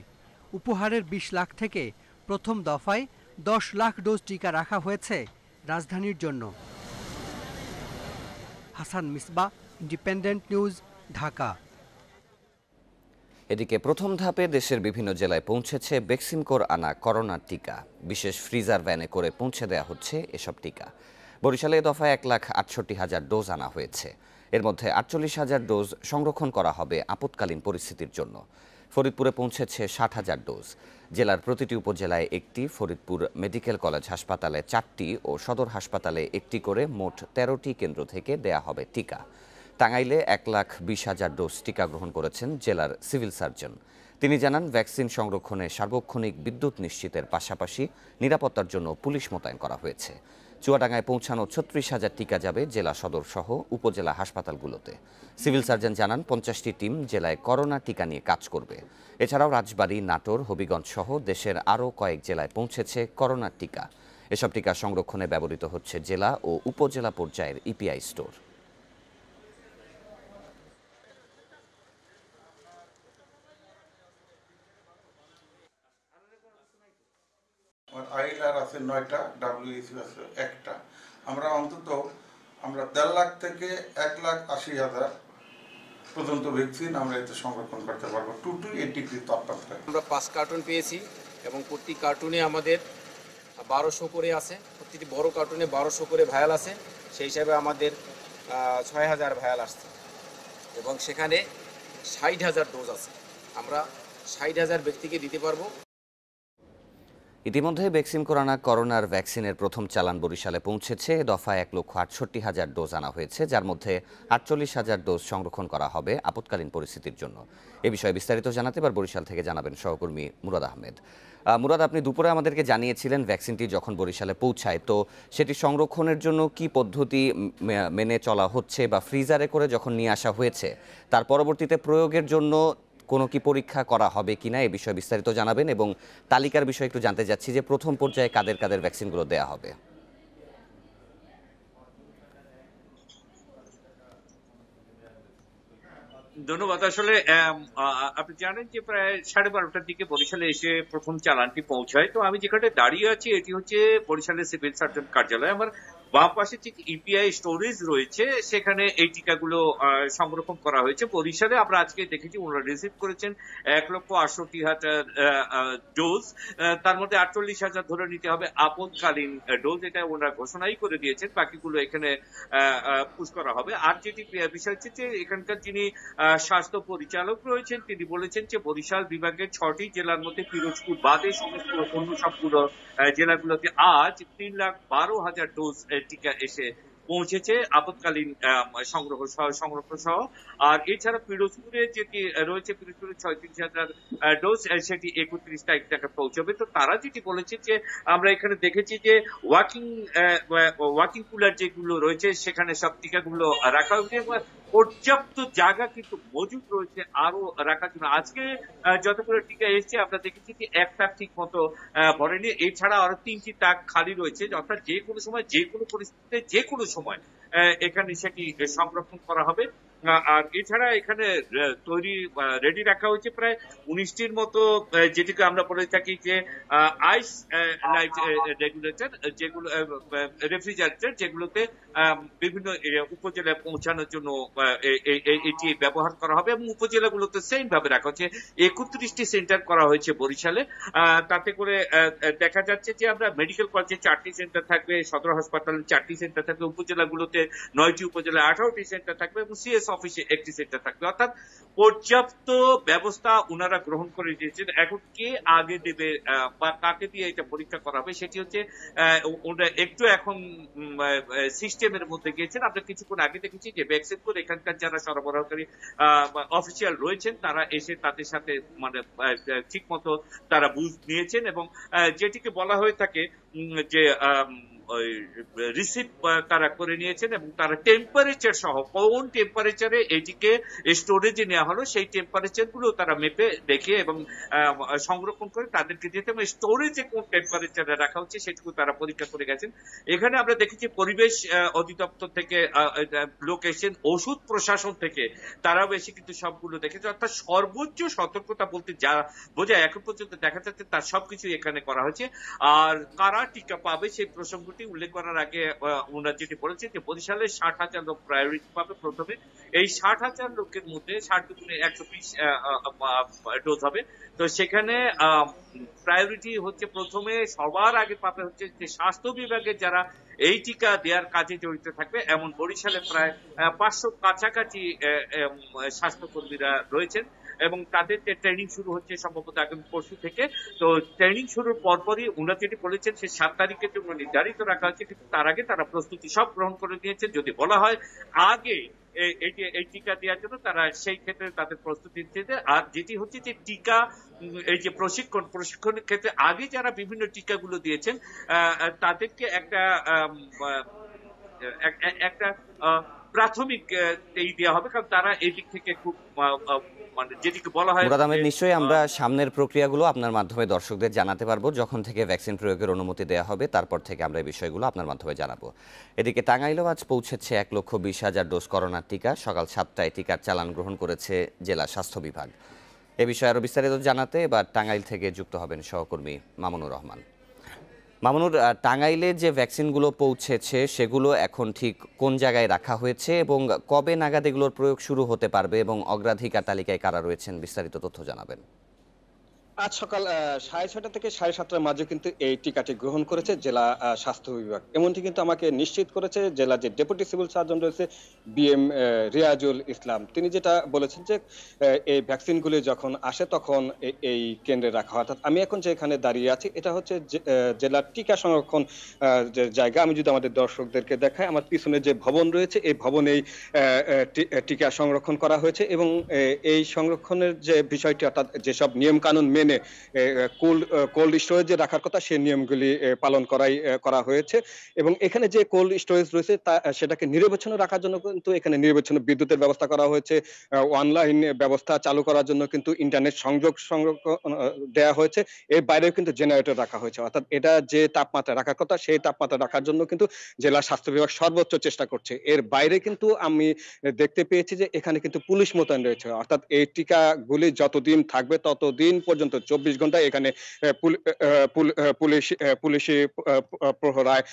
উপহারের 20 লাখ থেকে প্রথম দফায় 10 লাখ ডোজ টিকা রাখা হয়েছে রাজধানীর জন্য। Hasan Misba, independent news, Dhaka.
এদিকে প্রথম ধাপে দেশের বিভিন্ন জেলায় পৌঁছেছে বেক্সিমকোর আনা করোনার টিকা। বিশেষ ফ্রিজার ভ্যানে করে পৌঁছে দেওয়া হচ্ছে এসব টিকা। বরিশালে দফায় 1,68,000 ডোজ আনা হয়েছে। এর মধ্যে 48,000 ডোজ সংরক্ষণ করা হবে আপৎকালীন পরিস্থিতির জন্য। ফরিদপুরে পৌঁছেছে 60,000 ডোজ। জেলার প্রতিটি উপজেলায় একটি, ফরিদপুর মেডিকেল কলেজ হাসপাতালে 4টি ও সদর হাসপাতালে একটি করে মোট 13টি কেন্দ্র থেকে দেয়া হবে টিকা। টাঙ্গাইলে 1,20,000 ডোজ টিকা গ্রহণ করেছেন জেলার সিভিল সার্জন। তিনি জানান, ভ্যাকসিন সংরক্ষণে সার্বক্ষণিক বিদ্যুৎ নিশ্চিতের পাশাপাশি নিরাপত্তার জন্য পুলিশ মোতায়েন করা হয়েছে। চুয়াডাঙ্গায় পৌঁছানো ৩৬,০০০ টিকা যাবে জেলা সদর সহ উপজেলা হাসপাতালগুলোতে। সিভিল সার্জন জানান ৫০টি টিম জেলায় করোনা টিকা নিয়ে কাজ করবে। এছাড়াও রাজবাড়ী, নাটোর, হবিগঞ্জ সহ দেশের আরও কয়েক জেলায় পৌঁছেছে করোনার টিকা। এসব টিকা সংরক্ষণে ব্যবহৃত হচ্ছে জেলা ও উপজেলা পর্যায়ের ইপিআই স্টোর।
আইএলআর আছে 9টা, ডাব্লিউএইচও আছে 1টা। আমরা অন্তত 1.5 লাখ থেকে 1,80,000 পর্যন্ত ভ্যাকসিন আমরা এতে সংরক্ষণ করতে পারবো 2 to 8 ডিগ্রি তাপমাত্রায়।
আমরা 5 কার্টুন পেয়েছি এবং প্রতি কার্টুনে আমাদের 1200 করে আছে। প্রতিটি বড় কার্টুনে 1200 করে ভায়াল আছে। সেই হিসাবে আমাদের 6,000 ভায়াল আসছে এবং সেখানে 60,000 ডোজ আছে। আমরা 60,000 ব্যক্তিকে দিতে পারবো।
ইতিমধ্যে বেক্সিম কোরানা করোনার ভ্যাকসিনের প্রথম চালান বরিশালে পৌঁছেছে। দফায় 1,68,000 ডোজ আনা হয়েছে, যার মধ্যে 48,000 ডোজ সংরক্ষণ করা হবে আপৎকালীন পরিস্থিতির জন্য। এ বিষয়ে বিস্তারিত জানাতে এবার বরিশাল থেকে জানাবেন সহকর্মী মুরাদ আহমেদ। মুরাদ, আপনি দুপুরে আমাদেরকে জানিয়েছিলেন ভ্যাকসিনটি যখন বরিশালে পৌঁছায় তো সেটি সংরক্ষণের জন্য কি পদ্ধতি মেনে চলা হচ্ছে, বা ফ্রিজারে করে যখন নিয়ে আসা হয়েছে তার পরবর্তীতে প্রয়োগের জন্য কোনো কি পরীক্ষা করা হবে কিনা, এ বিষয়ে বিস্তারিত জানাবেন। এবং তালিকার বিষয়ে একটু জানতে চাচ্ছি যে প্রথম পর্যায়ে কাদের কাদের ভ্যাকসিনগুলো দেওয়া হবে।
ধন্যবাদ। আসলে আপনি জানেন যে প্রায় 12:30টার দিকে বরিশালে এসে প্রথম চালানটি পৌঁছায়। তো আমি যেখানে দাঁড়িয়ে আছি এটি হচ্ছে বরিশালের সিভিল সার্জন কার্যালয়। আমার বাম পাশে ঠিক ইপিআই স্টোরেজ রয়েছে, সেখানে এই টিকাগুলো সংরক্ষণ করা হয়েছে। বরিশালে আমরা আজকে দেখেছি ওনারা রিসিভ করেছেন 1,68,000 ডোজ, তার মধ্যে 48,000 ধরে নিতে হবে আপদকালীন ডোজ। এটা ওনারা ঘোষণাই করে দিয়েছেন, বাকিগুলো এখানে পুশ করা হবে। আর যেটি বিষয় হচ্ছে যে এখানকার যিনি স্বাস্থ্য পরিচালক রয়েছেন তিনি বলেছেন যে বরিশাল বিভাগের 6টি জেলার মধ্যে পিরোজপুর বাদে সমস্ত অন্য সবগুলো জেলাগুলোতে আজ 3,12,000 ডোজ টিকা এসে পৌঁছেছে আপৎকালীন সংরক্ষণ সহ। আর এছাড়া পিরোজপুরে যেটি রয়েছে, পিরোজপুরে 36,000 ডোজ, সেটি 31 তারিখ থেকে পৌঁছবে। তো তারা যেটি বলেছে যে আমরা এখানে দেখেছি যে ওয়াকিং কুলার যেগুলো রয়েছে সেখানে সব টিকাগুলো রাখা হয়েছে এবং পর্যাপ্ত জায়গা কিন্তু মজুদ রয়েছে আরো রাখার জন্য। আজকে যতগুলো টিকা এসছে আমরা দেখেছি যে এক তাক ঠিক মতো ভরেনি, এছাড়া আরো 3টি তাক খালি রয়েছে, অর্থাৎ যে কোনো সময় যে কোনো পরিস্থিতিতে যে কোনো সময় এখানে সেটি সংরক্ষণ করা হবে। আর এছাড়া এখানে রেডি রাখা হয়েছে প্রায় 19টির মতো, যেটিকে আমরা বলে থাকি যে আইস লাইট রেগুলেটর, যেগুলো রেফ্রিজারেটর, যেগুলোতে বিভিন্ন উপজেলায় পৌঁছানোর জন্য এটি ব্যবহার করা হবে। এবং উপজেলাগুলোতে সেম ভাবে রাখা হচ্ছে। 31টি সেন্টার করা হয়েছে বরিশালে। তাতে করে দেখা যাচ্ছে যে আমরা মেডিকেল কলেজে 4টি সেন্টার থাকবে, সদর হাসপাতালে 4টি সেন্টার থাকবে, উপজেলাগুলোতে 9টি উপজেলায় 18টি সেন্টার থাকবে এবং সিএস অফিসে 1টি সেন্টার থাকবে। অর্থাৎ পর্যাপ্ত ব্যবস্থা ওনারা গ্রহণ করে দিয়েছেন। এখন কে আগে দেবে বা কাকে দিয়ে এটা পরীক্ষা করা হবে সেটি হচ্ছে ওরা একটু এখন সিস্টেমের মধ্যে গিয়েছেন। আমরা কিছুক্ষণ আগে দেখেছি যে ভ্যাকসিন করে এখানকার যারা সরবরাহকারী অফিসিয়াল রয়েছেন তারা এসে তাদের সাথে মানে ঠিক মতো তারা বুঝ নিয়েছেন এবং যেটিকে বলা হয়ে থাকে যে রিসিভ তারা করে নিয়েছেন এবং তারা টেম্পারেচার সহ কোন টেম্পারেচারে এটিকে স্টোরেজে নেওয়া হলো সেই টেম্পারেচার গুলো তারা মেপে দেখে এবং সংরক্ষণ করে তাদেরকে দিতে এবং স্টোরেজে কোন টেম্পারেচারে রাখা হচ্ছে সেটুকু তারা পরীক্ষা করে গেছেন। এখানে আমরা দেখেছি পরিবেশ অধিদপ্তর থেকে লোক এসেছেন, ওষুধ প্রশাসন থেকে তারাও এসে কিন্তু সবগুলো দেখেছে। অর্থাৎ সর্বোচ্চ সতর্কতা বলতে যা বোঝায় এখন পর্যন্ত দেখা যাচ্ছে তার সবকিছু এখানে করা হয়েছে। আর কারা টিকা পাবে সেই প্রসঙ্গটি উল্লেখ করার আগে ওনারা যেটি বলেছেন যে বরিশালে 60,000 লোক প্রায়োরিটি পাবে প্রথমে। এই 60,000 লোকের মধ্যে 60×120 ডোজ হবে। তো সেখানে প্রায়োরিটি হচ্ছে প্রথমে সবার আগে পাবে হচ্ছে যে স্বাস্থ্য বিভাগের যারা এই টিকা দেওয়ার কাজে জড়িত থাকবে। এমন বরিশালে প্রায় 500 কাছাকাছি স্বাস্থ্যকর্মীরা রয়েছেন এবং তাদের ট্রেনিং শুরু হচ্ছে সম্ভবত আগামী পরশু থেকে। তো ট্রেনিং শুরুর পরপরই ওনারা যেটি বলেছেন সে 7 তারিখের জন্য নির্ধারিত রাখা হয়েছে, কিন্তু তার আগে তারা প্রস্তুতি সব গ্রহণ করে নিয়েছেন। যদি বলা হয় আগে এই টিকা দেওয়ার জন্য, তারা সেই ক্ষেত্রে তাদের প্রস্তুতি নিচ্ছে। আর যেটি হচ্ছে যে টিকা, এই যে প্রশিক্ষণের ক্ষেত্রে আগে যারা বিভিন্ন টিকাগুলো দিয়েছেন তাদেরকে একটা প্রাথমিক এই দেওয়া হবে, কারণ তারা এই দিক থেকে খুব মানে যেটিকে বলা হয়।
মুরাদ আহমেদ, নিশ্চয়ই আমরা সামনের প্রক্রিয়াগুলো আপনার মাধ্যমে দর্শকদের জানাতে পারবো। যখন থেকে ভ্যাকসিন প্রয়োগের অনুমতি দেওয়া হবে তারপর থেকে আমরা এই বিষয়গুলো আপনার মাধ্যমে জানাবো। এদিকে টাঙ্গাইলেও আজ পৌঁছেছে 1,20,000 ডোজ করোনার টিকা। সকাল 7টায় টিকার চালান গ্রহণ করেছে জেলা স্বাস্থ্য বিভাগ। এ বিষয়ে আরও বিস্তারিত জানাতে এবার টাঙ্গাইল থেকে যুক্ত হবেন সহকর্মী মামুনুর রহমান। মামুনুর, টাঙ্গাইলে যে ভ্যাকসিনগুলো পৌঁছেছে সেগুলো এখন ঠিক কোন জায়গায় রাখা হয়েছে এবং কবে নাগাদ এগুলোর প্রয়োগ শুরু হতে পারবে এবং অগ্রাধিকার তালিকায় কারা রয়েছেন, বিস্তারিত তথ্য জানাবেন।
আজ সকাল 6:30 থেকে 7:30টার মাঝে কিন্তু এই টিকাটি গ্রহণ করেছে জেলা স্বাস্থ্য বিভাগ। এমনটি কিন্তু আমাকে নিশ্চিত করেছে জেলা যে ডেপুটি সিভিল সার্জন রয়েছে বিএম রিয়াজুল ইসলাম। তিনি যেটা বলেছেন যে এই ভ্যাকসিনগুলি যখন আসে তখন এই কেন্দ্রে রাখা হয়। অর্থাৎ আমি এখন যেখানে দাঁড়িয়ে আছি এটা হচ্ছে জেলার টিকা সংরক্ষণ জায়গা। আমি যদি আমাদের দর্শকদেরকে দেখাই, আমার পিছনে যে ভবন রয়েছে এই ভবনেই টিকা সংরক্ষণ করা হয়েছে এবং এই সংরক্ষণের যে বিষয়টি, অর্থাৎ যেসব নিয়ম কানুন মেনে কোল্ড স্টোরেজে রাখার কথা সেই নিয়মগুলি পালন করা হয়েছে এবং এখানে যে কোল্ড স্টোরেজ রয়েছে সেটাকে নিরবচ্ছিন্ন রাখার জন্য কিন্তু এখানে নিরবচ্ছিন্ন বিদ্যুতের ব্যবস্থা করা হয়েছে। অনলাইন ব্যবস্থা চালু করার জন্য কিন্তু ইন্টারনেট সংযোগ দেওয়া হয়েছে। এর বাইরেও কিন্তু জেনারেটর রাখা হয়েছে। অর্থাৎ এটা যে তাপমাত্রা রাখার কথা সেই তাপমাত্রা রাখার জন্য কিন্তু জেলা স্বাস্থ্য বিভাগ সর্বোচ্চ চেষ্টা করছে। এর বাইরে কিন্তু আমি দেখতে পেয়েছি যে এখানে কিন্তু পুলিশ মোতায়েন রয়েছে। অর্থাৎ এই টিকাগুলি যতদিন থাকবে ততদিন পর্যন্ত 24 ঘন্টা এখানে পুলিশি প্রহরায়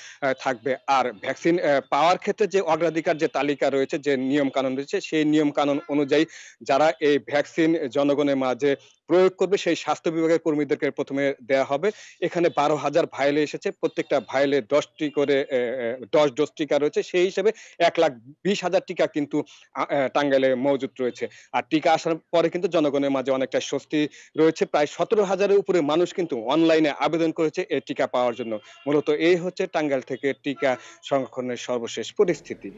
থাকবে। আর ভ্যাকসিন পাওয়ার ক্ষেত্রে যে অগ্রাধিকার যে তালিকা রয়েছে, যে নিয়ম কানুন রয়েছে, সেই নিয়ম কানুন অনুযায়ী যারা এই ভ্যাকসিন জনগণের মাঝে প্রয়োগ করবে সেই স্বাস্থ্য বিভাগের কর্মীদেরকে প্রথমে দেওয়া হবে। এখানে 12,000 ভাইলে এসেছে, প্রত্যেকটা ভাইলে 10টি করে 10 ডোজ টিকা রয়েছে। সেই হিসেবে 1,20,000 টিকা কিন্তু টাঙ্গাইলে মজুদ রয়েছে। আর টিকা আসার পরে কিন্তু জনগণের মাঝে অনেকটা স্বস্তি রয়েছে। প্রায় 17,000-এর উপরে মানুষ কিন্তু অনলাইনে আবেদন করেছে এই টিকা পাওয়ার জন্য। মূলত এই হচ্ছে টাঙ্গাইল থেকে টিকা সংরক্ষণের সর্বশেষ পরিস্থিতি।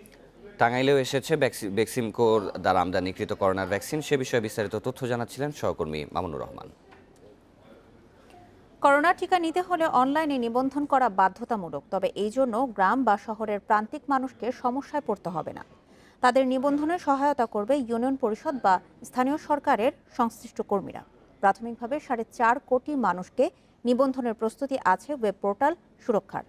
টাঙ্গাইলেও এসেছে বেক্সিমকোর দ্বারা আমদানিকৃত করোনার ভ্যাকসিন। সে বিষয়ে বিস্তারিত তথ্য জানাচ্ছিলেন সহকর্মী মামুনুর রহমান।
করোনা টিকা নিতে হলে অনলাইনে নিবন্ধন করা বাধ্যতামূলক। তবে এই জন্য গ্রাম বা শহরের প্রান্তিক মানুষকে সমস্যায় পড়তে হবে না। তাদের নিবন্ধনে সহায়তা করবে ইউনিয়ন পরিষদ বা স্থানীয় সরকারের সংশ্লিষ্ট কর্মীরা। প্রাথমিকভাবে 4.5 কোটি মানুষকে নিবন্ধনের প্রস্তুতি আছে ওয়েব পোর্টাল সুরক্ষার।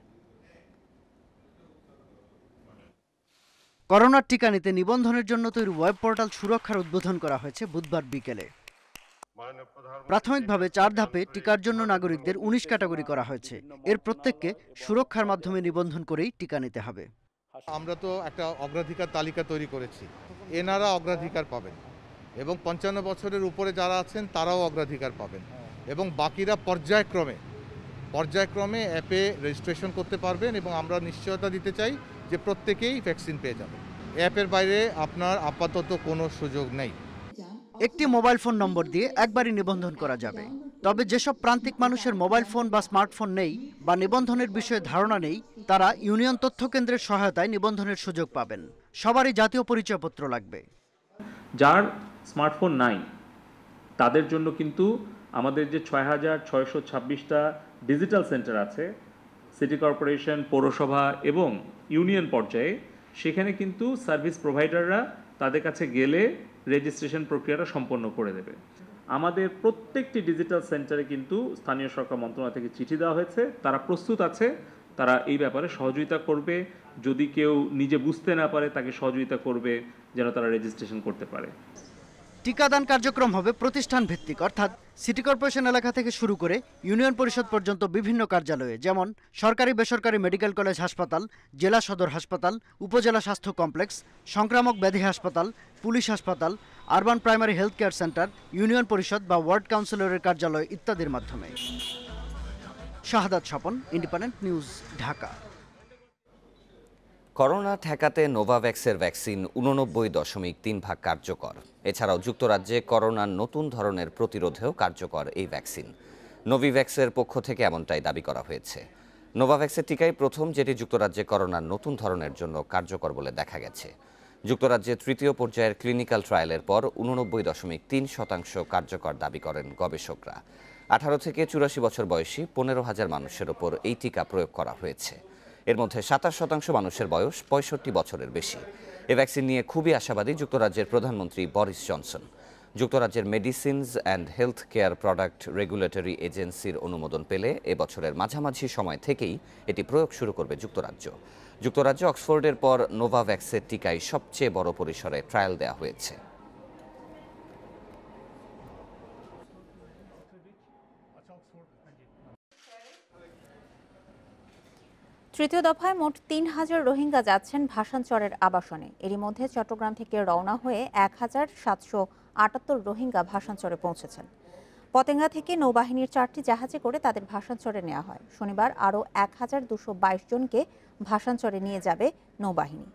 করোনার টিকা নিতে নিবন্ধনের জন্য তৈরি ওয়েব পোর্টাল সুরক্ষার উদ্বোধন করা হয়েছে বুধবার বিকেলে। প্রাথমিকভাবে 4 ধাপে টিকার জন্য নাগরিকদের 19 ক্যাটাগরি করা হয়েছে। এর প্রত্যেককে সুরক্ষার মাধ্যমে নিবন্ধন করেই টিকা নিতে হবে।
আমরা তো একটা অগ্রাধিকার তালিকা তৈরি করেছি, এনারা অগ্রাধিকার পাবেন এবং 55 বছরের উপরে যারা আছেন তারাও অগ্রাধিকার পাবেন এবং বাকিরা পর্যায়ক্রমে অ্যাপে রেজিস্ট্রেশন করতে পারবেন এবং আমরা নিশ্চয়তা দিতে চাই যে প্রত্যেকেই ভ্যাকসিন পেয়ে যাবে। অ্যাপের বাইরে আপনার আপাতত কোনো সুযোগ নেই।
একটি মোবাইল ফোন নম্বর দিয়ে একবারই নিবন্ধন করা যাবে। তবে যেসব প্রান্তিক মানুষের মোবাইল ফোন বা স্মার্টফোন নেই বা নিবন্ধনের বিষয়ে ধারণা নেই, তারা ইউনিয়ন তথ্য কেন্দ্রের সহায়তায় নিবন্ধনের সুযোগ পাবেন। সবারই জাতীয় পরিচয়পত্র লাগবে।
যার স্মার্টফোন নাই তাদের জন্য কিন্তু আমাদের যে 6,626টা ডিজিটাল সেন্টার আছে সিটি কর্পোরেশন, পৌরসভা এবং ইউনিয়ন পর্যায়ে, সেখানে কিন্তু সার্ভিস প্রোভাইডাররা তাদের কাছে গেলে রেজিস্ট্রেশন প্রক্রিয়াটা সম্পন্ন করে দেবে। আমাদের প্রত্যেকটি ডিজিটাল সেন্টারে কিন্তু স্থানীয় সরকার মন্ত্রণালয় থেকে চিঠি দেওয়া হয়েছে, তারা প্রস্তুত আছে, তারা এই ব্যাপারে সহযোগিতা করবে। যদি কেউ নিজে বুঝতে না পারে তাকে সহযোগিতা করবে যেন তারা রেজিস্ট্রেশন করতে পারে।
টিকাদান কার্যক্রম হবে প্রতিষ্ঠান ভিত্তিক, অর্থাৎ সিটি কর্পোরেশন এলাকা থেকে শুরু করে ইউনিয়ন পরিষদ পর্যন্ত বিভিন্ন কার্যালয়ে, যেমন সরকারি বেসরকারি মেডিকেল কলেজ হাসপাতাল, জেলা সদর হাসপাতাল, উপজেলা স্বাস্থ্য কমপ্লেক্স, সংক্রামক ব্যাধি হাসপাতাল, পুলিশ হাসপাতাল, urban primary health care centre, union পরিষদ বা ওয়ার্ড কাউন্সিলরের কার্যালয় ইত্যাদির মাধ্যমে। Shahadat Swapan, independent news, Dhaka.
Corona ঠেকাতে নোভাভ্যাক্সের ভ্যাকসিন 89.3% কার্যকর। এছাড়াও যুক্তরাজ্যে করোনার নতুন ধরনের প্রতিরোধেও কার্যকর এই ভ্যাকসিন। নোভিভ্যাক্সের পক্ষ থেকে এমনটাই দাবি করা হয়েছে। নোভাভ্যাক্সের টিকাই প্রথম যেটি যুক্তরাজ্যে করোনার নতুন ধরনের জন্য কার্যকর বলে দেখা গেছে। যুক্তরাজ্যে তৃতীয় পর্যায়ের ক্লিনিক্যাল ট্রায়ালের পর 89.3% কার্যকর দাবি করেন গবেষকরা। 18 থেকে 84 বছর বয়সী 15,000 মানুষের ওপর এই টিকা প্রয়োগ করা হয়েছে। এর মধ্যে 27% মানুষের বয়স 65 বছরের বেশি। এ ভ্যাকসিন নিয়ে খুবই আশাবাদী যুক্তরাজ্যের প্রধানমন্ত্রী বরিস জনসন। যুক্তরাজ্যের medicines and health care product regulatory এজেন্সির অনুমোদন পেলে এবছরের মাঝামাঝি সময় থেকেই এটি প্রয়োগ শুরু করবে যুক্তরাজ্য। যুক্তরাজ্যে অক্সফোর্ডের পর নোভাভ্যাক্সের টিকায় সবচেয়ে বড় পরিসরে ট্রায়াল দেওয়া হয়েছে।
তৃতীয় দফায় মোট 3,000 রোহিঙ্গা যাচ্ছেন ভাসানচরের আবাসনে। এরই মধ্যে চট্টগ্রাম থেকে রওনা হয়ে 1,778 রোহিঙ্গা ভাসানচরে পৌঁছেছেন। পতেঙ্গা থেকে নৌবাহিনীর 4টি জাহাজে করে তাদের ভাসানচরে নেওয়া হয়। শনিবার আরও 1,222 জনকে ভাসানচরে নিয়ে যাবে নৌবাহিনী।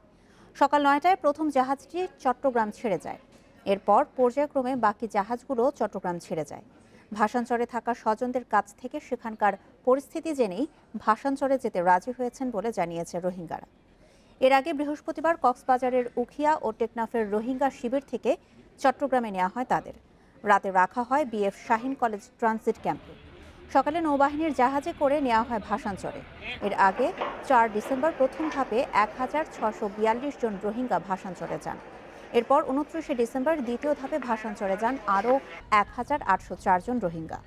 সকাল 9টায় প্রথম জাহাজটি চট্টগ্রাম ছেড়ে যায়। এরপর পর্যায়ক্রমে বাকি জাহাজগুলো চট্টগ্রাম ছেড়ে যায়। ভাসানচরে থাকা স্বজনদের কাছ থেকে সেখানকার পরিস্থিতি জেনেই ভাসানচরে যেতে রাজি হয়েছেন বলে জানিয়েছে রোহিঙ্গারা। এর আগে বৃহস্পতিবার কক্সবাজারের উখিয়া ও টেকনাফের রোহিঙ্গা শিবির থেকে চট্টগ্রামে নেওয়া হয় তাদের। রাতে রাখা হয় বিএফ শাহিন কলেজ ট্রানজিট ক্যাম্পে। সকালে নৌবাহিনীর জাহাজে করে নেওয়া হয় ভাসানচরে। এর আগে 4 ডিসেম্বর প্রথম ধাপে 1,642 জন রোহিঙ্গা ভাসানচরে যান। এরপর 29 ডিসেম্বর দ্বিতীয় ধাপে ভাসানচরে যান আরও 1,804 জন রোহিঙ্গা।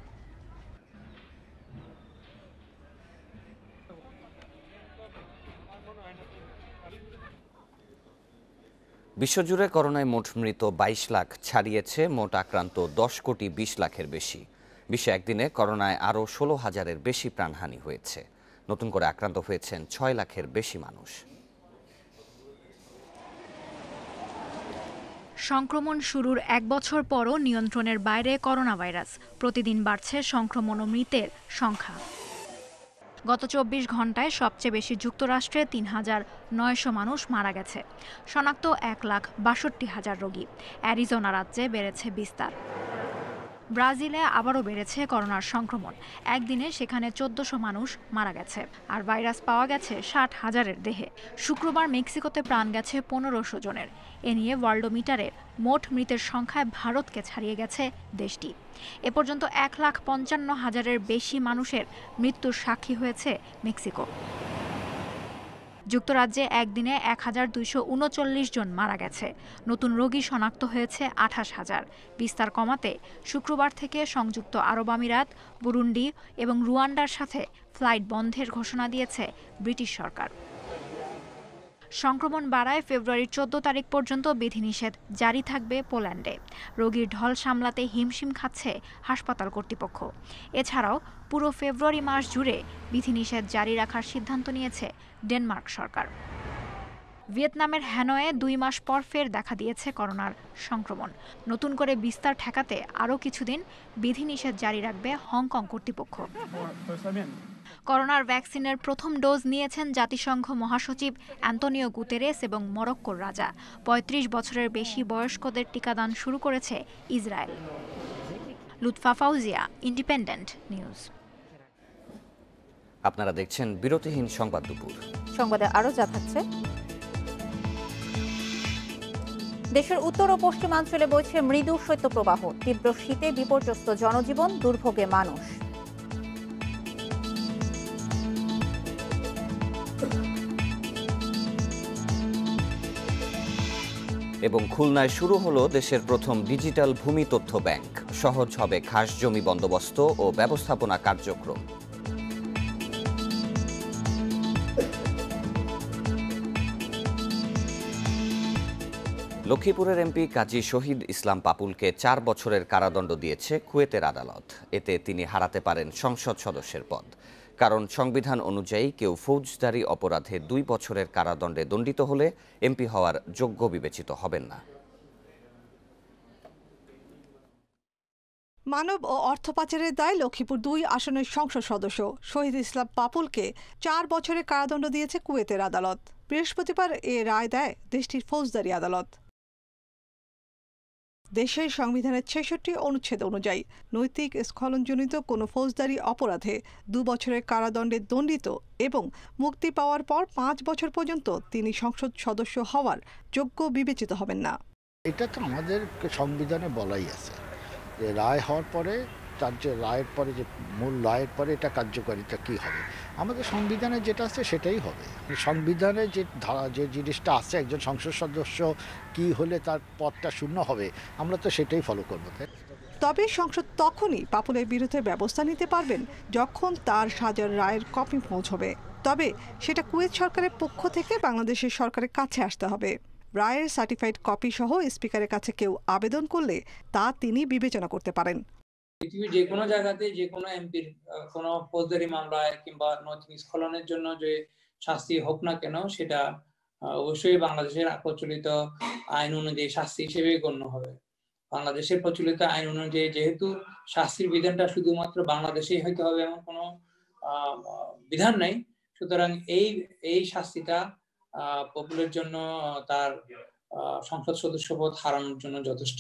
বিশ্বজুড়ে করোনায় মোট মৃত 22 লাখ ছাড়িয়েছে, মোট আক্রান্ত 10 কোটি 20 লাখের বেশি। বিশ্বে একদিনে করোনায় আরও 16,000-এর বেশি প্রাণহানি হয়েছে। নতুন করে আক্রান্ত হয়েছেন 6 লাখের বেশি মানুষ।
সংক্রমণ শুরুর 1 বছর পরও নিয়ন্ত্রণের বাইরে করোনা ভাইরাস। প্রতিদিন বাড়ছে সংক্রমণ ও মৃতের সংখ্যা। গত 24 ঘন্টায় সবচেয়ে বেশি যুক্তরাষ্ট্রে 3,900 মানুষ মারা গেছে। শনাক্ত 1,62,000 রোগী। অ্যারিজোনা রাজ্যে বেড়েছে বিস্তার। ব্রাজিলে আবারও বেড়েছে করোনার সংক্রমণ। একদিনে সেখানে 1,400 মানুষ মারা গেছে, আর ভাইরাস পাওয়া গেছে 60,000-এর দেহে। শুক্রবার মেক্সিকোতে প্রাণ গেছে 1,500 জনের। এ নিয়ে ওয়ার্ল্ডোমিটারের মোট মৃতের সংখ্যায় ভারতকে ছাড়িয়ে গেছে দেশটি। এ পর্যন্ত 1,55,000-এর বেশি মানুষের মৃত্যুর সাক্ষী হয়েছে মেক্সিকো। যুক্তরাজ্যে একদিনে 1,239 জন মারা গেছে। নতুন রোগী শনাক্ত হয়েছে 28,000। বিস্তার কমাতে শুক্রবার থেকে সংযুক্ত আরব আমিরাত, বুরুন্ডি এবং রুয়ান্ডার সাথে ফ্লাইট বন্ধের ঘোষণা দিয়েছে ব্রিটিশ সরকার। সংক্রমণ বাড়ায় ফেব্রুয়ারির 14 তারিখ পর্যন্ত বিধিনিষেধ জারি থাকবে পোল্যান্ডে। রোগীর ঢল সামলাতে হিমশিম খাচ্ছে হাসপাতাল কর্তৃপক্ষ। এছাড়াও পুরো ফেব্রুয়ারি মাস জুড়ে বিধিনিষেধ জারি রাখার সিদ্ধান্ত নিয়েছে ডেনমার্ক সরকার। ভিয়েতনামের হ্যানয়ে 2 মাস পর ফের দেখা দিয়েছে করোনার সংক্রমণ। নতুন করে বিস্তার ঠেকাতে আরও কিছুদিন বিধিনিষেধ জারি রাখবে হংকং কর্তৃপক্ষ। করোনার ভ্যাকসিনের প্রথম ডোজ নিয়েছেন জাতিসংঘ মহাসচিব অ্যান্তোনিও গুতেরেস এবং মরক্কোর রাজা। 35 বছরের বেশি বয়স্কদের টিকাদান শুরু করেছে Israel. Lutfa Fauzia, independent news.
আপনারা দেখছেন বিরতিহীন সংবাদ দুপুর।
সংবাদে আরও যা থাকছে। দেশের উত্তর ও পশ্চিমাঞ্চলে বইছে মৃদু শৈত্যপ্রবাহ। তীব্র শীতে বিপর্যস্ত জনজীবন, দুর্ভোগে মানুষ।
এবং খুলনায় শুরু হলো দেশের প্রথম ডিজিটাল ভূমি তথ্য ব্যাংক। সহজ হবে খাস জমি বন্দোবস্ত ও ব্যবস্থাপনা কার্যক্রম। লক্ষ্মীপুরের এমপি কাজী শহীদ ইসলাম পাপুলকে 4 বছরের কারাদণ্ড দিয়েছে কুয়েতের আদালত। এতে তিনি হারাতে পারেন সংসদ সদস্যের পদ। কারণ সংবিধান অনুযায়ী কেউ ফৌজদারি অপরাধে 2 বছরের কারাদণ্ডে দণ্ডিত হলে এমপি হওয়ার যোগ্য বিবেচিত হবেন না।
মানব ও অর্থ পাচারের দায়ে লক্ষ্মীপুর ২ আসনের সংসদ সদস্য শহীদ ইসলাম পাপুলকে ৪ বছরের কারাদণ্ড দিয়েছে কুয়েতের আদালত। বৃহস্পতিবার এ রায় দেয় দেশটির ফৌজদারি আদালত। দেশের সংবিধানের ৬৬ অনুচ্ছেদ অনুযায়ী নৈতিক স্খলনজনিত কোনো ফৌজদারি অপরাধে ২ বছরের কারাদণ্ডে দণ্ডিত এবং মুক্তি পাওয়ার পর ৫ বছর পর্যন্ত তিনি সংসদ সদস্য হওয়ার যোগ্য বিবেচিত হবেন না।
এটা তো আমাদের সংবিধানে বলাই আছে যে রায় হওয়ার পরে তার যে রায়ের পরে যে মূল রায়ের পরে এটা কার্যকারিতা কী হবে, আমাদের সংবিধানে যেটা আছে সেটাই হবে। সংবিধানে যে ধারা যে জিনিসটা আছে একজন সংসদ সদস্য কি হলে তার পদটা শূন্য হবে, আমরা তো সেটাই ফলো করবো।
তবে সংসদ তখনই পাপুলের বিরুদ্ধে ব্যবস্থা নিতে পারবেন যখন তার সাজার রায়ের কপি পৌঁছবে। তবে সেটা কুয়েত সরকারের পক্ষ থেকে বাংলাদেশের সরকারের কাছে আসতে হবে। রায়ের সার্টিফাইড কপি সহ স্পিকারের কাছে কেউ আবেদন করলে তা তিনি বিবেচনা করতে পারেন।
পৃথিবীর যে কোনো জায়গাতে যে কোনো এমপির কোনো ফৌজদারি মামলায় কিংবা নৈতিক স্খলনের জন্য যে শাস্তি হোক না কেন সেটা অবশ্যই বাংলাদেশের প্রচলিত আইন অনুযায়ী শাস্তি হিসেবে গণ্য হবে। বাংলাদেশের প্রচলিত আইন অনুযায়ী যেহেতু শাস্তির বিধানটা শুধুমাত্র বাংলাদেশেই হইতে হবে এমন কোনো বিধান নাই, সুতরাং এই শাস্তিটা পপুলের জন্য তার সংসদ সদস্যপদ হারানোর জন্য যথেষ্ট।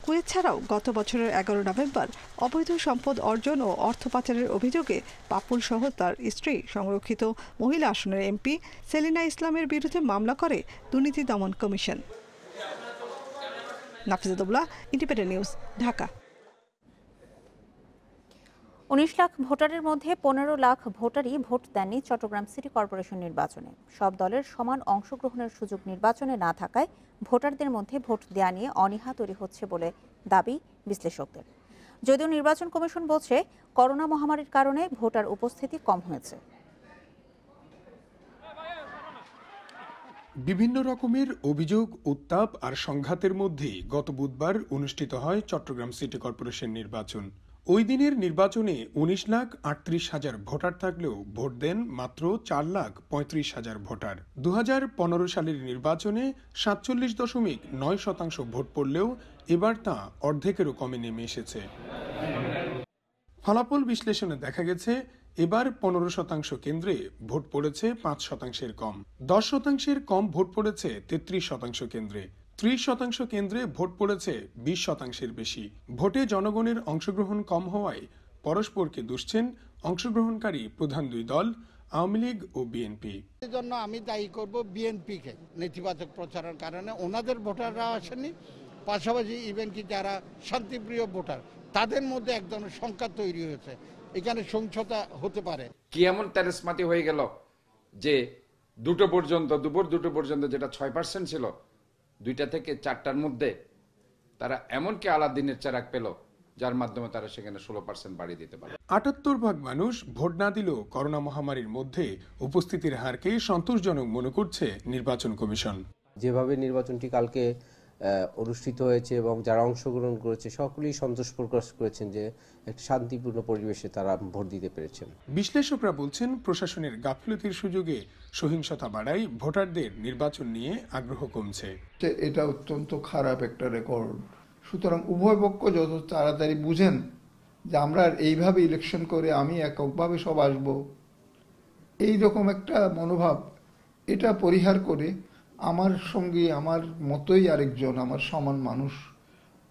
কুয়েত ছাড়াও গত বছরের ১১ নভেম্বর অবৈধ সম্পদ অর্জন ও অর্থ পাচারের অভিযোগে পাপুল সহ তার স্ত্রী সংরক্ষিত মহিলা আসনের এমপি সেলিনা ইসলামের বিরুদ্ধে মামলা করে দুর্নীতি দমন কমিশন। Nafizatullah, independent news, Dhaka.
১৯ লাখ ভোটারের মধ্যে ১৫ লাখ ভোটারই ভোট দেননি চট্টগ্রাম সিটি কর্পোরেশন নির্বাচনে। সব দলের সমান অংশগ্রহণের সুযোগ নির্বাচনে না থাকায় ভোটারদের মধ্যে ভোট দেয়া নিয়ে অনীহা তৈরি হচ্ছে বলে দাবি বিশ্লেষকদের। যদিও নির্বাচন কমিশন বলছে করোনা মহামারীর কারণে ভোটার উপস্থিতি কম হয়েছে।
বিভিন্ন রকমের অভিযোগ, উত্তাপ আর সংঘাতের মধ্যেই গত বুধবার অনুষ্ঠিত হয় চট্টগ্রাম সিটি কর্পোরেশন নির্বাচন। ওই দিনের নির্বাচনে ১৯,38,০০০ ভোটার থাকলেও ভোট দেন মাত্র ৪,৩৫,০০০ ভোটার। ২০১৫ সালের নির্বাচনে ৪৭.৯% ভোট পড়লেও এবার তা অর্ধেকেরও কমে নেমে এসেছে। ফলাফল বিশ্লেষণে দেখা গেছে এবার ১৫% কেন্দ্রে ভোট পড়েছে ৫%-এর কম, 10%-এর কম ভোট পড়েছে ৩৩% কেন্দ্রে, ৩০% কেন্দ্রে ভোট পড়েছে ২০%-এর বেশি। ভোটে জনগণের অংশগ্রহণ কম হওয়ায় পরস্পরকে দুষছেন অংশগ্রহণকারী প্রধান দুই দল আওয়ামী লীগ ও বিএনপি।
এই জন্য আমি দায়ী করব বিএনপিকে নেতিবাচক প্রচারের কারণে। ওনাদের ভোটাররা আসেনি, পাশাপাশি ইভেন কি যারা শান্তিপ্রিয় ভোটার তাদের মধ্যে এক ধরনের সংখ্যা তৈরি হয়েছে, এখানে সংশয়তা হতে পারে।
কি এমন তেরেসমাতি হয়ে গেল যে দুপুর 2টো পর্যন্ত যেটা 6% ছিল 2টা থেকে 4টার মধ্যে তারা এমনকি আলাদিনের চেরাগ পেল যার মাধ্যমে তারা সেখানে 16% বাড়িয়ে দিতে পারে।
৭৮% মানুষ ভোট না দিলেও করোনা মহামারীর মধ্যে উপস্থিতির হারকে সন্তোষজনক মনে করছে নির্বাচন কমিশন।
যেভাবে নির্বাচনটি কালকে অনুষ্ঠিত হয়েছে এবং যারা অংশগ্রহণ করেছে সকলেই সন্তোষ প্রকাশ করেছেন যে একটা শান্তিপূর্ণ পরিবেশে তারা ভোট দিতে পেরেছেন।
বিশ্লেষকরা বলছেন প্রশাসনের গাফিলতির সুযোগে সহিংসতা বাড়ায় ভোটারদের নির্বাচন নিয়ে আগ্রহ কমছে।
এটা অত্যন্ত খারাপ একটা রেকর্ড। সুতরাং উভয় পক্ষ যত তাড়াতাড়ি বুঝেন যে আমরা এইভাবে ইলেকশন করে আমি এককভাবে সব আসব, এই রকম একটা মনোভাব, এটা পরিহার করে আমার সঙ্গে আমার মতোই আরেকজন আমার সমান মানুষ,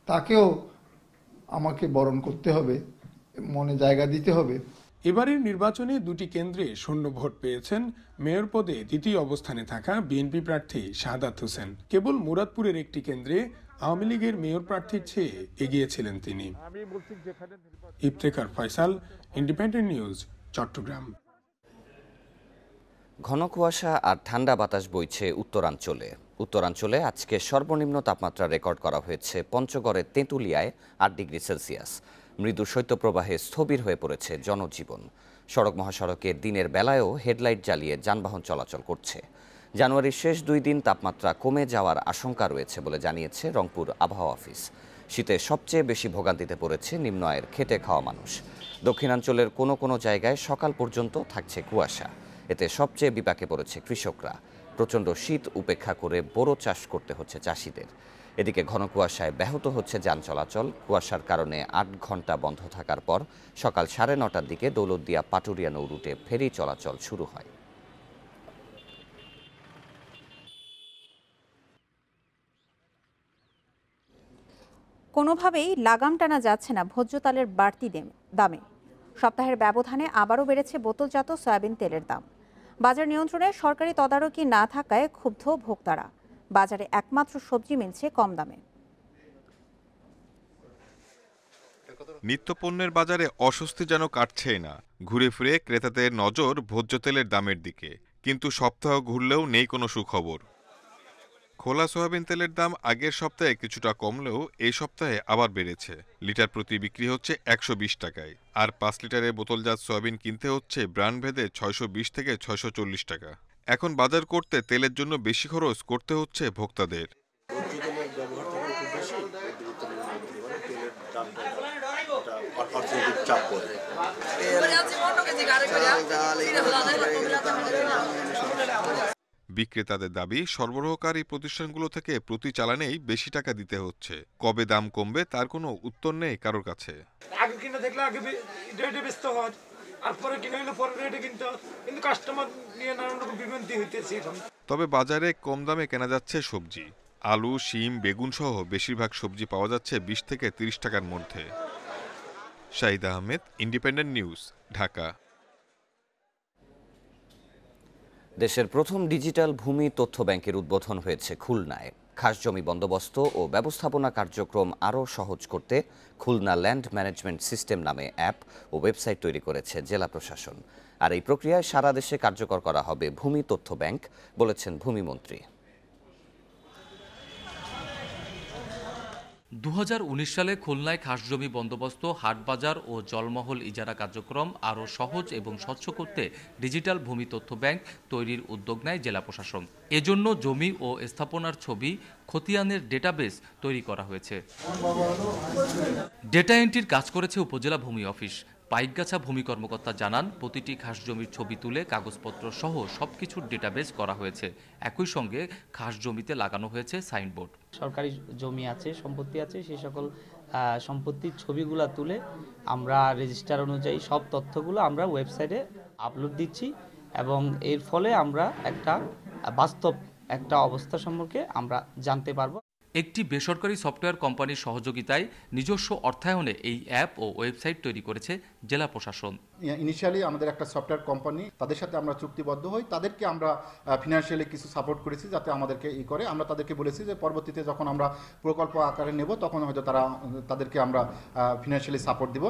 তাকেও আমাকে বরণ করতে হবে, মনে জায়গা দিতে হবে।
এবারের নির্বাচনে 2টি কেন্দ্রে শূন্য ভোট পেয়েছেন মেয়র পদে দ্বিতীয় অবস্থানে থাকা বিএনপি প্রার্থী শাহাদাত হোসেন। কেবল মুরাদপুরের একটি কেন্দ্রে আওয়ামী লীগের মেয়র প্রার্থীর চেয়ে এগিয়েছিলেন তিনি। Iftekhar Faisal, independent news, Chattogram.
ঘন কুয়াশা আর ঠান্ডা বাতাস বইছে উত্তরাঞ্চলে আজকে সর্বনিম্ন তাপমাত্রা রেকর্ড করা হয়েছে পঞ্চগড়ের তেঁতুলিয়ায় 8 ডিগ্রি সেলসিয়াস। মৃদু শৈত্যপ্রবাহে স্থবির হয়ে পড়েছে জনজীবন। সড়ক মহাসড়কে দিনের বেলায়ও হেডলাইট জ্বালিয়ে যানবাহন চলাচল করছে। জানুয়ারির শেষ 2 দিন তাপমাত্রা কমে যাওয়ার আশঙ্কা রয়েছে বলে জানিয়েছে রংপুর আবহাওয়া অফিস। শীতে সবচেয়ে বেশি ভোগান্তিতে পড়েছে নিম্ন আয়ের খেটে খাওয়া মানুষ। দক্ষিণাঞ্চলের কোনো জায়গায় সকাল পর্যন্ত থাকছে কুয়াশা। এতে সবচেয়ে বিপাকে পড়েছে কৃষকরা। প্রচণ্ড শীত উপেক্ষা করে বোরো চাষ করতে হচ্ছে চাষিদের। এদিকে ঘন কুয়াশায় ব্যাহত হচ্ছে যান চলাচল। কুয়াশার কারণে ৮ ঘন্টা বন্ধ থাকার পর সকাল ৯:৩০টার দিকে দৌলতদিয়া পাটুরিয়া নৌ রুটে ফেরি চলাচল শুরু হয়।
কোনোভাবেই লাগাম টানা যাচ্ছে না ভোজ্য তেলের বাড়তি দামে। সপ্তাহের ব্যবধানে আবারও বেড়েছে বোতলজাত সয়াবিন তেলের দাম। বাজার নিয়ন্ত্রণে সরকারি তদারকি না থাকায় ক্ষুব্ধ ভোক্তারা। বাজারে একমাত্র সবজি মিলছে কম দামে।
নিত্যপণ্যের বাজারে অস্বস্তি যেন কাটছেই না। ঘুরে ফিরে ক্রেতাদের নজর ভোজ্য তেলের দামের দিকে, কিন্তু সপ্তাহ ঘুরলেও নেই কোনো সুখবর। খোলা সয়াবিন তেলের দাম আগের সপ্তাহে কিছুটা কমলেও এই সপ্তাহে আবার বেড়েছে। লিটার প্রতি বিক্রি হচ্ছে ১২০ টাকায়, আর ৫ লিটারের বোতলজাত সয়াবিন কিনতে হচ্ছে ব্র্যান্ডভেদে ৬২০ থেকে ৬৪০ টাকা। এখন বাজার করতে তেলের জন্য বেশি খরচ করতে হচ্ছে ভোক্তাদের। বিক্রেতাদের দাবি, সরবরাহকারী প্রতিষ্ঠানগুলো থেকে প্রতি চালানেই বেশি টাকা দিতে হচ্ছে। কবে দাম কমবে তার কোনো উত্তর নেই কারোর কাছে।
আগে কিনে দেখলে আগে রেটে বেচতে হয়, আর পরে কিনে হলে পরে রেটে কিনতে হয়, কিন্তু কাস্টমার নিয়ে নানান রকম বিভ্রান্তি হইতেছে এখন।
তবে বাজারে কম দামে কেনা যাচ্ছে সবজি। আলু, শিম, বেগুন সহ বেশিরভাগ সবজি পাওয়া যাচ্ছে ২০ থেকে ৩০ টাকার মধ্যে। Shahid Ahmed, independent news, Dhaka.
দেশের প্রথম ডিজিটাল ভূমি তথ্য ব্যাংকের উদ্বোধন হয়েছে খুলনায়। খাস জমি বন্দোবস্ত ও ব্যবস্থাপনা কার্যক্রম আরও সহজ করতে খুলনা ল্যান্ড ম্যানেজমেন্ট সিস্টেম নামে অ্যাপ ও ওয়েবসাইট তৈরি করেছে জেলা প্রশাসন। আর এই প্রক্রিয়ায় সারা দেশে কার্যকর করা হবে ভূমি তথ্য ব্যাংক, বলেছেন ভূমিমন্ত্রী।
২০১৯ সালে খুলনায় খাস জমি বন্দোবস্ত, হাটবাজার ও জলমহল ইজারা কার্যক্রম আরও সহজ এবং স্বচ্ছ করতে ডিজিটাল ভূমি তথ্য ব্যাংক তৈরির উদ্যোগ নেয় জেলা প্রশাসন। এজন্য জমি ও স্থাপনার ছবি, খতিয়ানের ডেটাবেস তৈরি করা হয়েছে। ডেটা এন্ট্রির কাজ করেছে উপজেলা ভূমি অফিস। পাইকগাছা ভূমি কর্মকর্তা জানান, প্রতিটি খাস জমির ছবি তুলে কাগজপত্র সহ সবকিছুর ডেটাবেস করা হয়েছে। একই সঙ্গে খাস জমিতে লাগানো হয়েছে সাইনবোর্ড।
সরকারি জমি আছে, সম্পত্তি আছে, সেই সকল সম্পত্তির ছবিগুলো তুলে আমরা রেজিস্টার অনুযায়ী সব তথ্যগুলো আমরা ওয়েবসাইটে আপলোড দিচ্ছি, এবং এর ফলে আমরা একটা বাস্তব একটা অবস্থা সম্পর্কে আমরা জানতে পারবো।
একটি বেসরকারি সফটওয়্যার কোম্পানির সহযোগিতায় নিজস্ব অর্থায়নে এই অ্যাপ ও ওয়েবসাইট তৈরি করেছে জেলা প্রশাসন।
ইনিশিয়ালি আমাদের একটা সফটওয়্যার কোম্পানি, তাদের সাথে আমরা চুক্তিবদ্ধ হই, তাদেরকে আমরা ফিনান্সিয়ালি কিছু সাপোর্ট করেছি যাতে আমাদেরকে করে। আমরা তাদেরকে বলেছি যে পরবর্তীতে যখন আমরা প্রকল্প আকারে নেব তখন হয়তো তাদেরকে আমরা ফিনান্সিয়ালি সাপোর্ট দিব।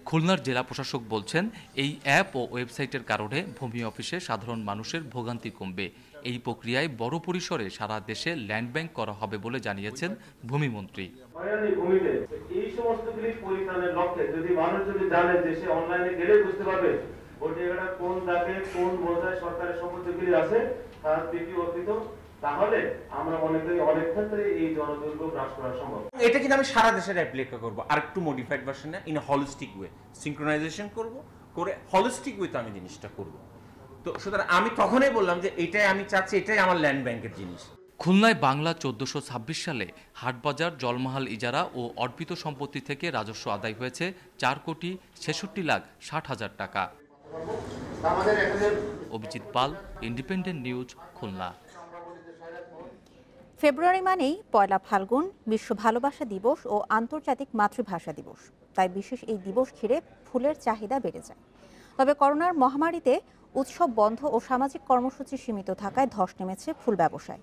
খুলনার জেলা প্রশাসক বলছেন, এই অ্যাপ ও ওয়েবসাইটের কারণে ভূমি অফিসে সাধারণ মানুষের ভোগান্তি কমবে। এই প্রক্রিয়ায় বড় পরিসরে সারা দেশে ল্যান্ড ব্যাংক করা হবে বলে জানিয়েছেন ভূমিমন্ত্রী।
এই সমস্তগুলি পরিত্রাণের লক্ষ্যে যদি মানুষ যদি জানে যে সে অনলাইনে গেলে বুঝতে পারবে ওই জায়গাটা কোন দাগে কোন মজায় সরকারের সম্পত্তিগুলি আছে তার দিকে অর্পিত, তাহলে আমরা মনে করি অনেক ক্ষেত্রে এই জনদুর্ভোগ হ্রাস করা সম্ভব।
এটা কিন্তু আমি সারা দেশে অ্যাপ্লিকা করব, আর একটু মডিফাইড ভার্সনে ইন হলিস্টিক ওয়ে সিনক্রোনাইজেশন করব, করে হলিস্টিক ওয়েতে আমি জিনিসটা করব। তো সুতরাং আমি তখনই বললাম যে এটাই আমি চাচ্ছি, এটাই আমার ল্যান্ড ব্যাংকের জিনিস।
খুলনায় বাংলা ১৪২৬ সালে হাটবাজার, জলমহাল ইজারা ও অর্পিত সম্পত্তি থেকে রাজস্ব আদায় হয়েছে ৪,৬৬,৬০,০০০ টাকা। অভিজিৎ পাল, ইন্ডিপেন্ডেন্ট নিউজ, খুলনা।
ফেব্রুয়ারি মানেই পয়লা ফাল্গুন, বিশ্ব ভালোবাসা দিবস ও আন্তর্জাতিক মাতৃভাষা দিবস। তাই বিশেষ এই দিবস ঘিরে ফুলের চাহিদা বেড়ে যায়। তবে করোনার মহামারীতে উৎসব বন্ধ ও সামাজিক কর্মসূচি সীমিত থাকায় ধস নেমেছে ফুল ব্যবসায়।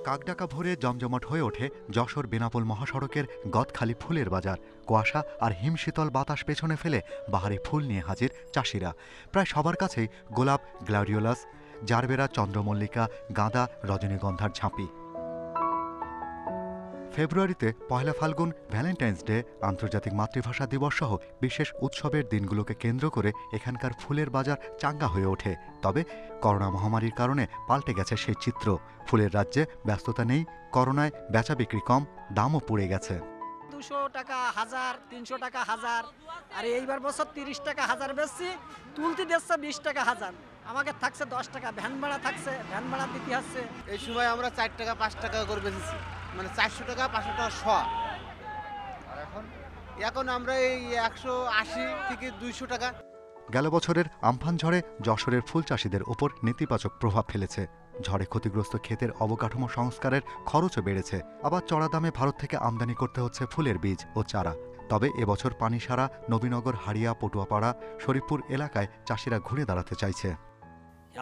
কাকডাকা ভোরে জমজমাট হয়ে ওঠে যশোর বেনাপোল মহাসড়কের গদখালি ফুলের বাজার। কুয়াশা আর হিমশীতল বাতাস পেছনে ফেলে বাহারি ফুল নিয়ে হাজির চাষিরা। প্রায় সবার কাছেই গোলাপ, গ্ল্যাডিওলাস, জারবেরা, চন্দ্রমল্লিকা, গাঁদা, রজনীগন্ধার ঝাঁপি। ফেব্রুয়ারিতে পয়লা ফাল্গুন, ভ্যালেন্টাইন্স ডে, আন্তর্জাতিক মাতৃভাষা দিবস সহ বিশেষ উৎসবের দিনগুলোকে কেন্দ্র করে এখানকার ফুলের বাজার চাঙ্গা হয়ে ওঠে। তবে করোনা মহামারীর কারণে পাল্টে গেছে সেই চিত্র। ফুলের রাজ্যে ব্যস্ততা নেই, করোনায় বেচা বিক্রি কম, দামও পড়ে গেছে।
200 টাকা হাজার, 300 টাকা হাজার, আর এইবার বছর 30 টাকা হাজার বেচছি, তুলতে দিচ্ছে 20 টাকা হাজার। আমাকে থাকছে 10 টাকা, ভ্যান ভাড়া থাকছে, ভ্যান ভাড়া দিতে হচ্ছে।
এই সময় আমরা 4 টাকা 5 টাকা করে বেচেছি, মানে 400 টাকা 500 টাকা শ। আর এখন আমরা এই 180 থেকে 200 টাকা।
গেল বছরের আমফান ঝড়ে যশোরের ফুল চাষিদের ওপর নেতিবাচক প্রভাব ফেলেছে। ঝড়ে ক্ষতিগ্রস্ত ক্ষেতের অবকাঠামো সংস্কারের খরচও বেড়েছে। আবার চড়া দামে ভারত থেকে আমদানি করতে হচ্ছে ফুলের বীজ ও চারা। তবে এবছর পানিসারা, নবীনগর, হাড়িয়া, পটুয়াপাড়া, শরীফপুর এলাকায় চাষিরা ঘুরে দাঁড়াতে চাইছে।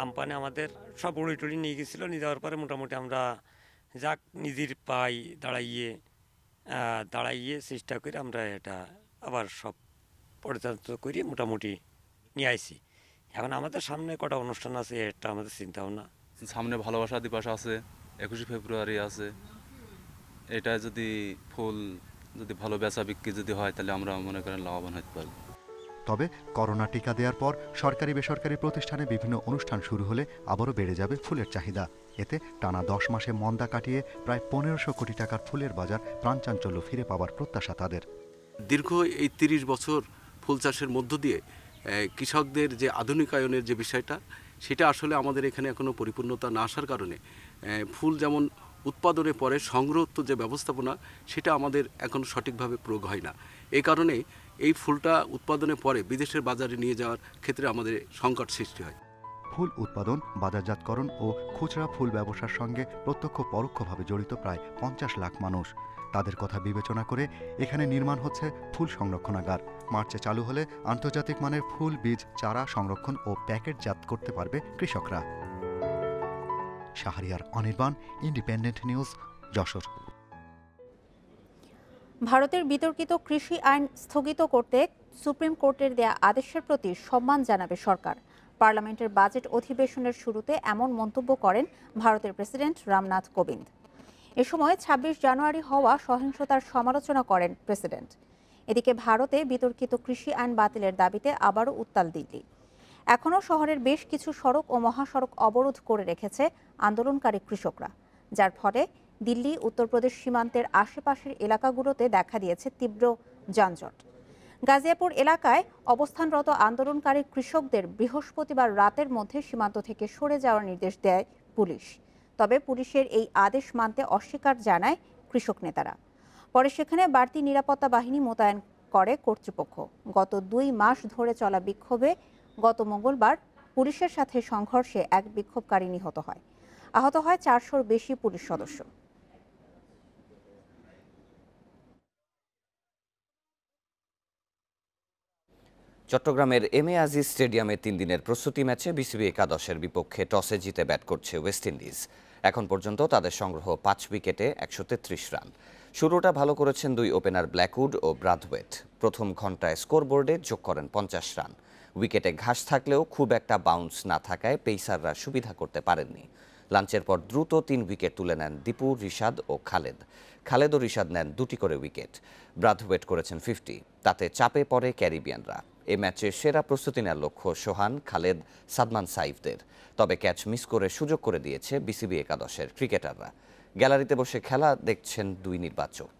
আমপানে আমাদের সব উড়ি টুড়ি নিয়ে গেছিলো, নিয়ে যাওয়ার পরে মোটামুটি আমরা যাক নিজের পাই দাঁড়াইয়ে চেষ্টা করে আমরা এটা আবার সব পরিচালিত করে মোটামুটি নিয়ে আইছি। এখন আমাদের সামনে কটা অনুষ্ঠান আছে, এটা আমাদের চিন্তা ভাবনা।
সামনে ভালোবাসা দিবস আছে, 21শে ফেব্রুয়ারি আছে। এটা যদি ফুল যদি ভালো বেচা বিক্রি যদি হয় তাহলে আমরা মনে করেন লাভবান হতে পারব।
তবে করোনা টিকা দেওয়ার পর সরকারি বেসরকারি প্রতিষ্ঠানে বিভিন্ন অনুষ্ঠান শুরু হলে আবারও বেড়ে যাবে ফুলের চাহিদা। এতে টানা 10 মাসে মন্দা কাটিয়ে প্রায় 1500 কোটি টাকার ফুলের বাজার প্রাণচাঞ্চল্য ফিরে পাওয়ার প্রত্যাশা তাদের।
দীর্ঘ এই 30 বছর ফুল চাষের মধ্য দিয়ে কৃষকদের যে আধুনিকায়নের যে বিষয়টা, সেটা আসলে আমাদের এখানে এখনও পরিপূর্ণতা না আসার কারণে ফুল যেমন উৎপাদনের পরে সংগ্রহ যে ব্যবস্থাপনা, সেটা আমাদের এখন সঠিকভাবে প্রয়োগ হয় না। এই কারণে এই ফুলটা উৎপাদনের পরে বিদেশের বাজারে নিয়ে যাওয়ার ক্ষেত্রে আমাদের সংকট সৃষ্টি হয়।
ফুল উৎপাদন, বাজারজাতকরণ ও খুচরা ফুল ব্যবসার সঙ্গে প্রত্যক্ষ পরোক্ষভাবে জড়িত প্রায় 50 লাখ মানুষ। তাদের কথা বিবেচনা করে এখানে নির্মাণ হচ্ছে ফুল সংরক্ষণাগার। মার্চে চালু হলে আন্তর্জাতিক মানের ফুল বীজ, চারা সংরক্ষণ ও প্যাকেটজাত করতে পারবে কৃষকরা। Shahriar Anirban, independent news, Jessore.
ভারতের বিতর্কিত কৃষি আইন স্থগিত করতে সুপ্রিম কোর্টের দেয়া আদেশের প্রতি সম্মান জানাবে সরকার। পার্লামেন্টের বাজেট অধিবেশনের শুরুতে এমন মন্তব্য করেন ভারতের প্রেসিডেন্ট রামনাথ কোবিন্দ। এ সময় 26 জানুয়ারি হওয়া সহিংসতার সমালোচনা করেন প্রেসিডেন্ট। এদিকে ভারতে বিতর্কিত কৃষি আইন বাতিলের দাবিতে আবারও উত্তাল দিল্লি। এখনও শহরের বেশ কিছু সড়ক ও মহাসড়ক অবরোধ করে রেখেছে আন্দোলনকারী কৃষকরা, যার ফলে দিল্লি উত্তরপ্রদেশ সীমান্তের আশেপাশের এলাকাগুলোতে দেখা দিয়েছে তীব্র যানজট। গাজিয়াপুর এলাকায় অবস্থানরত আন্দোলনকারী কৃষকদের বৃহস্পতিবার রাতের মধ্যে সীমান্ত থেকে সরে যাওয়ার নির্দেশ দেয় পুলিশ। তবে পুলিশের এই আদেশ মানতে অস্বীকার জানায় কৃষক নেতারা। পরে সেখানে বাড়তি নিরাপত্তা বাহিনী মোতায়েন করে কর্তৃপক্ষ। গত 2 মাস ধরে চলা বিক্ষোভে গত মঙ্গলবার পুলিশের সাথে সংঘর্ষে এক বিক্ষোভকারী নিহত হয়। আহত হয় 400-র বেশি পুলিশ সদস্য।
চট্টগ্রামের এম এ আজিজ স্টেডিয়ামে 3 দিনের প্রস্তুতি ম্যাচে বিসিবি একাদশের বিপক্ষে টসে জিতে ব্যাট করছে ওয়েস্ট ইন্ডিজ। এখন পর্যন্ত তাদের সংগ্রহ 5 উইকেটে 133 রান। শুরুটা ভালো করেছেন 2 ওপেনার ব্ল্যাকউড ও ব্রাথওয়েট। প্রথম ঘন্টায় স্কোরবোর্ডে যোগ করেন 50 রান। উইকেটে ঘাস থাকলেও খুব একটা বাউন্স না থাকায় পেসাররা সুবিধা করতে পারেননি। লাঞ্চের পর দ্রুত 3 উইকেট তুলে নেন দীপু, রিশাদ ও খালেদ ও রিশাদ নেন 2টি করে উইকেট। ব্রাথওয়েট করেছেন 50। তাতে চাপে পড়ে ক্যারিবিয়ানরা। এ ম্যাচে সেরা প্রস্তুতি নেওয়ার লক্ষ্য সোহান, খালেদ, সাদমান সাইফদের। তবে ক্যাচ মিস করে সুযোগ করে দিয়েছে বিসিবি একাদশের ক্রিকেটাররা। গ্যালারিতে বসে খেলা দেখছেন 2 নির্বাচক।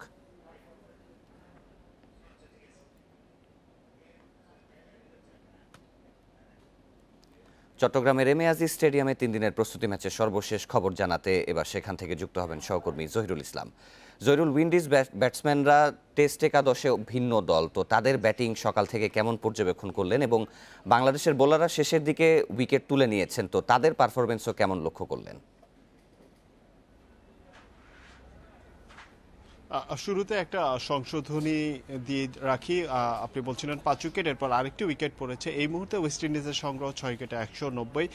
চট্টগ্রামের এম এ আজিজ স্টেডিয়ামে 3 দিনের প্রস্তুতি ম্যাচের সর্বশেষ খবর জানাতে এবার সেখান থেকে যুক্ত হবেন সহকর্মী জহিরুল ইসলাম। জহিরুল, উইন্ডিজ ব্যাটসম্যানরা টেস্ট একাদশে ভিন্ন দল, তো তাদের ব্যাটিং সকাল থেকে কেমন পর্যবেক্ষণ করলেন এবং বাংলাদেশের বোলাররা শেষের দিকে উইকেট তুলে নিয়েছেন, তো তাদের পারফরমেন্সও কেমন লক্ষ্য করলেন?
শুরুতে একটা সংশোধনী দিয়ে রাখি। আপনি বলছিলেন 5 উইকেট, এরপর আরেকটি উইকেট পড়েছে। এই মুহূর্তে ওয়েস্ট ইন্ডিজের সংগ্রহ 6 উইকেটে 190।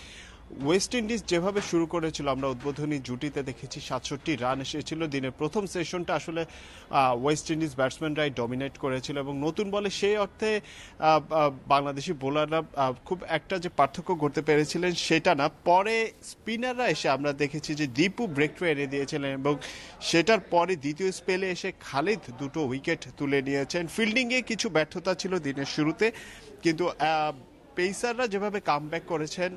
ওয়েস্ট ইন্ডিজ যেভাবে শুরু করেছিল, আমরা উদ্বোধনী জুটিতে দেখেছি 67 রান এসেছিল। দিনের প্রথম সেশনটা আসলে ওয়েস্ট ইন্ডিজ ব্যাটসম্যানরাই ডমিনেট করেছিল এবং নতুন বলে সেই অর্থে বাংলাদেশি বোলাররা খুব একটা যে পার্থক্য করতে পেরেছিলেন সেটা না। পরে স্পিনাররা এসে আমরা দেখেছি যে দীপু ব্রেক থ্রু এনে দিয়েছিলেন এবং সেটার পরে দ্বিতীয় স্পেলে এসে খালিদ 2টো উইকেট তুলে নিয়েছেন। ফিল্ডিংয়ে কিছু ব্যর্থতা ছিল দিনের শুরুতে, কিন্তু পেসাররা যেভাবে কামব্যাক করেছেন,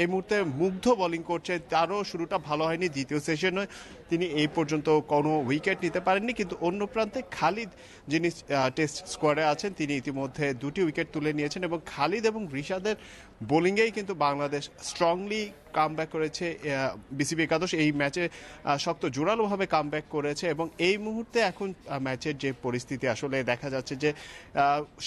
এই মুহূর্তে মুগ্ধ বোলিং করছে, তারও শুরুটা ভালো হয়নি। দ্বিতীয় সেশনে তিনি এই পর্যন্ত কোনো উইকেট নিতে পারেননি, কিন্তু অন্য প্রান্তে খালিদ যিনি টেস্ট স্কোয়াডে আছেন তিনি ইতিমধ্যে 2টি উইকেট তুলে নিয়েছেন এবং খালিদ এবং রিশাদের বোলিংয়েই কিন্তু বাংলাদেশ স্ট্রংলি কামব্যাক করেছে। বিসিবি একাদশ এই ম্যাচে শক্ত জোরালোভাবে কামব্যাক করেছে এবং এই মুহূর্তে এখন ম্যাচের যে পরিস্থিতি আসলে দেখা যাচ্ছে যে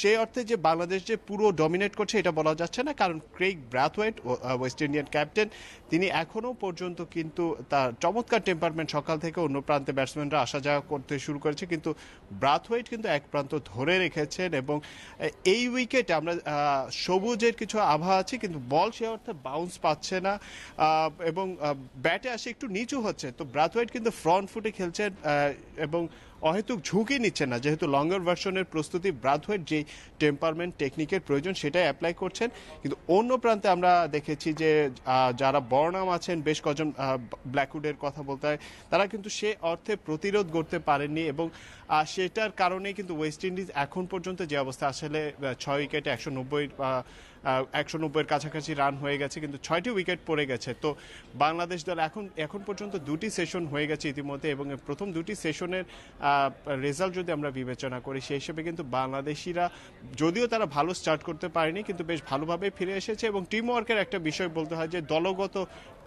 সেই অর্থে যে বাংলাদেশ যে পুরো ডমিনেট করছে এটা বলা যাচ্ছে না, কারণ Craig Brathwaite West Indian captain তিনি এখনও পর্যন্ত কিন্তু তার চমৎকার টেম্পারমেন্ট, সকাল থেকে অন্য প্রান্তে ব্যাটসম্যানরা আসা যাওয়া করতে শুরু করেছে, কিন্তু ব্রাথওয়েট কিন্তু এক প্রান্ত ধরে রেখেছেন এবং এই উইকেটে আমরা সবুজের কিছু আভা আছে, কিন্তু বল সে অর্থে বাউন্স পাচ্ছে না এবং ব্যাটে আসে একটু নিচু হচ্ছে। তো ব্রাথওয়েট কিন্তু ফ্রন্ট ফুটে খেলছেন এবং অহেতুক ঝুঁকি নিচ্ছেন না, যেহেতু লঙ্গার ভার্সনের প্রস্তুতি ব্রাথওয়েট যে টেম্পারমেন্ট টেকনিকের প্রয়োজন সেটাই অ্যাপ্লাই করছেন। কিন্তু অন্য প্রান্তে আমরা দেখেছি যে যারা বর্নাম আছেন, বেশ কজন ব্ল্যাকউডের কথা বলতে হয়, তারা কিন্তু সে অর্থে প্রতিরোধ করতে পারেননি এবং সেটার কারণে কিন্তু ওয়েস্ট ইন্ডিজ এখন পর্যন্ত যে অবস্থা, আসলে 6 উইকেটে 190-এর কাছাকাছি রান হয়ে গেছে, কিন্তু 6টি উইকেট পড়ে গেছে। তো বাংলাদেশ দল এখন পর্যন্ত 2টি সেশন হয়ে গেছে ইতিমধ্যে এবং প্রথম 2টি সেশনের রেজাল্ট যদি আমরা বিবেচনা করি সেই হিসেবে কিন্তু বাংলাদেশিরা যদিও তারা ভালো স্টার্ট করতে পারেনি, কিন্তু বেশ ভালোভাবে ফিরে এসেছে এবং টিম ওয়ার্কের একটা বিষয় বলতে হয় যে দলগত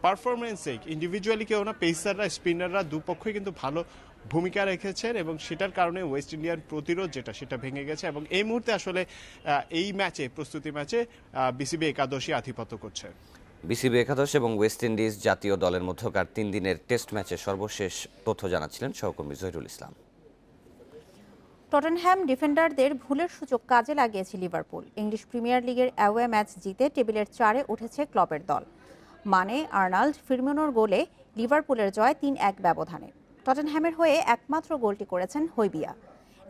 পারফরমেন্সে ইন্ডিভিজুয়ালি কেউ না, পেসাররা স্পিনাররা দুপক্ষই কিন্তু ভালো ভূমিকা রেখেছেন এবং সেটার কারণে ওয়েস্ট ইন্ডিয়ান প্রতিরোধ সেটা ভেঙে গেছে এবং এই মুহূর্তে আসলে এই ম্যাচে, প্রস্তুতি ম্যাচে বিসিবি একাদশী আধিপত্য করছে।
বিসিবি একাদশ এবং ওয়েস্ট ইন্ডিজ জাতীয় দলের মধ্যকার 3 দিনের টেস্ট ম্যাচের সর্বশেষ তথ্য জানাচ্ছিলেন সহকর্মী জহিরুল ইসলাম।
টটেনহ্যাম ডিফেন্ডারদের ভুলের সুযোগ কাজে লাগিয়েছে লিভারপুল। ইংলিশ প্রিমিয়ার লিগের অ্যাওয়ে ম্যাচ জিতে টেবিলের 4-এ উঠেছে ক্লবের দল। মানে আর্নাল্ড ফিরমিনোর গোলে লিভারপুলের জয় 3-1 ব্যবধানে। টটেনহ্যামের হয়ে একমাত্র গোলটি করেছেন হইবিয়া।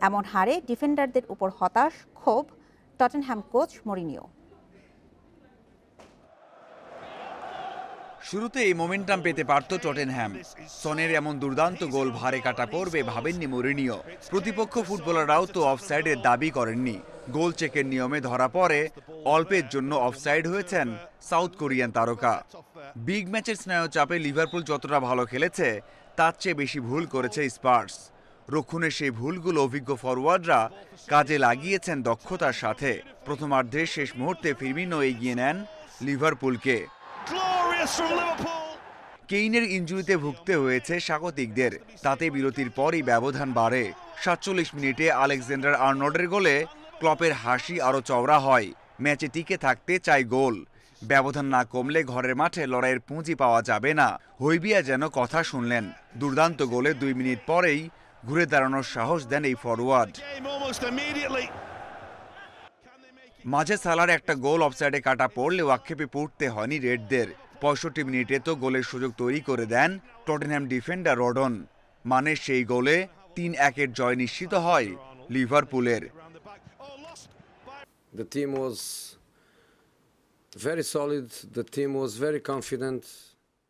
এমন হারে ডিফেন্ডারদের উপর হতাশ, ক্ষোভ টটেনহ্যাম কোচ মরিনিও।
শুরুতে এই মোমেন্টাম পেতে পারত টটেনহ্যাম। সনের এমন দুর্দান্ত গোল ভারে কাটা পড়বে ভাবেননি মরিনিও। প্রতিপক্ষ ফুটবলাররাও তো অফসাইডের দাবি করেননি। গোল চেকের নিয়মে ধরা পড়ে অল্পের জন্য অফসাইড হয়েছেন সাউথ কোরিয়ান তারকা। বিগ ম্যাচের স্নায়ুচাপে লিভারপুল যতটা ভালো খেলেছে তার চেয়ে বেশি ভুল করেছে স্পার্স। রক্ষণের সেই ভুলগুলো অভিজ্ঞ ফরওয়ার্ডরা কাজে লাগিয়েছেন দক্ষতার সাথে। প্রথমার্ধের শেষ মুহূর্তে ফিরমিনো এগিয়ে নেন লিভারপুলকে। কেইনের ইনজুরিতে ভুগতে হয়েছে স্বাগতিকদের, তাতে বিরতির পরই ব্যবধান বাড়ে। 47 মিনিটে আলেকজান্ডার আর্নল্ডের গোলে ক্লপের হাসি আরও চওড়া হয়। ম্যাচে টিকে থাকতে চাই গোল। ব্যবধান না কমলে ঘরের মাঠে লড়াইয়ের পুঁজি পাওয়া যাবে না। হইবিয়া যেন কথা শুনলেন। দুর্দান্ত গোলে 2 মিনিট পরেই ঘুরে দাঁড়ানোর সাহস দেন এই ফরওয়ার্ড। মাঝে সালার একটা গোল অফসাইডে কাটা পড়লেও আক্ষেপে পড়তে হয়নি রেডদের। 65 মিনিটে তো গোলের সুযোগ তৈরি করে দেন টটেনহ্যাম ডিফেন্ডার রডন। মানে সেই গোলে 3-1-এর জয় নিশ্চিত হয় লিভারপুলের।
The team was very solid, the team was very confident.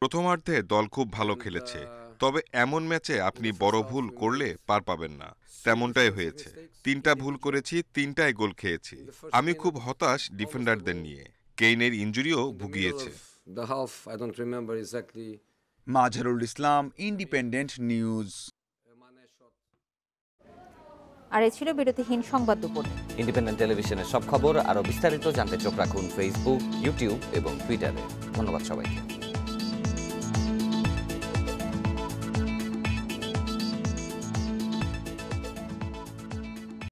প্রথমার্ধে দল খুব ভালো খেলেছে, তবে এমন ম্যাচে আপনি বড় ভুল করলে পার পাবেন না। তেমনটাই হয়েছে। 3টা ভুল করেছি, 3টায় গোল খেয়েছি। আমি খুব হতাশ ডিফেন্ডারদের নিয়ে। কেইনের ইনজুরিও ভুগিয়েছে।
Mazharul Islam, independent news.
আর এই ছিল বিরতিহীন সংবাদ দুপুর।
ইন্ডিপেন্ডেন্ট টেলিভিশনের সব খবর আরও বিস্তারিত জানতে চোখ রাখুন ফেসবুক, ইউটিউব এবং টুইটারে। ধন্যবাদ সবাইকে।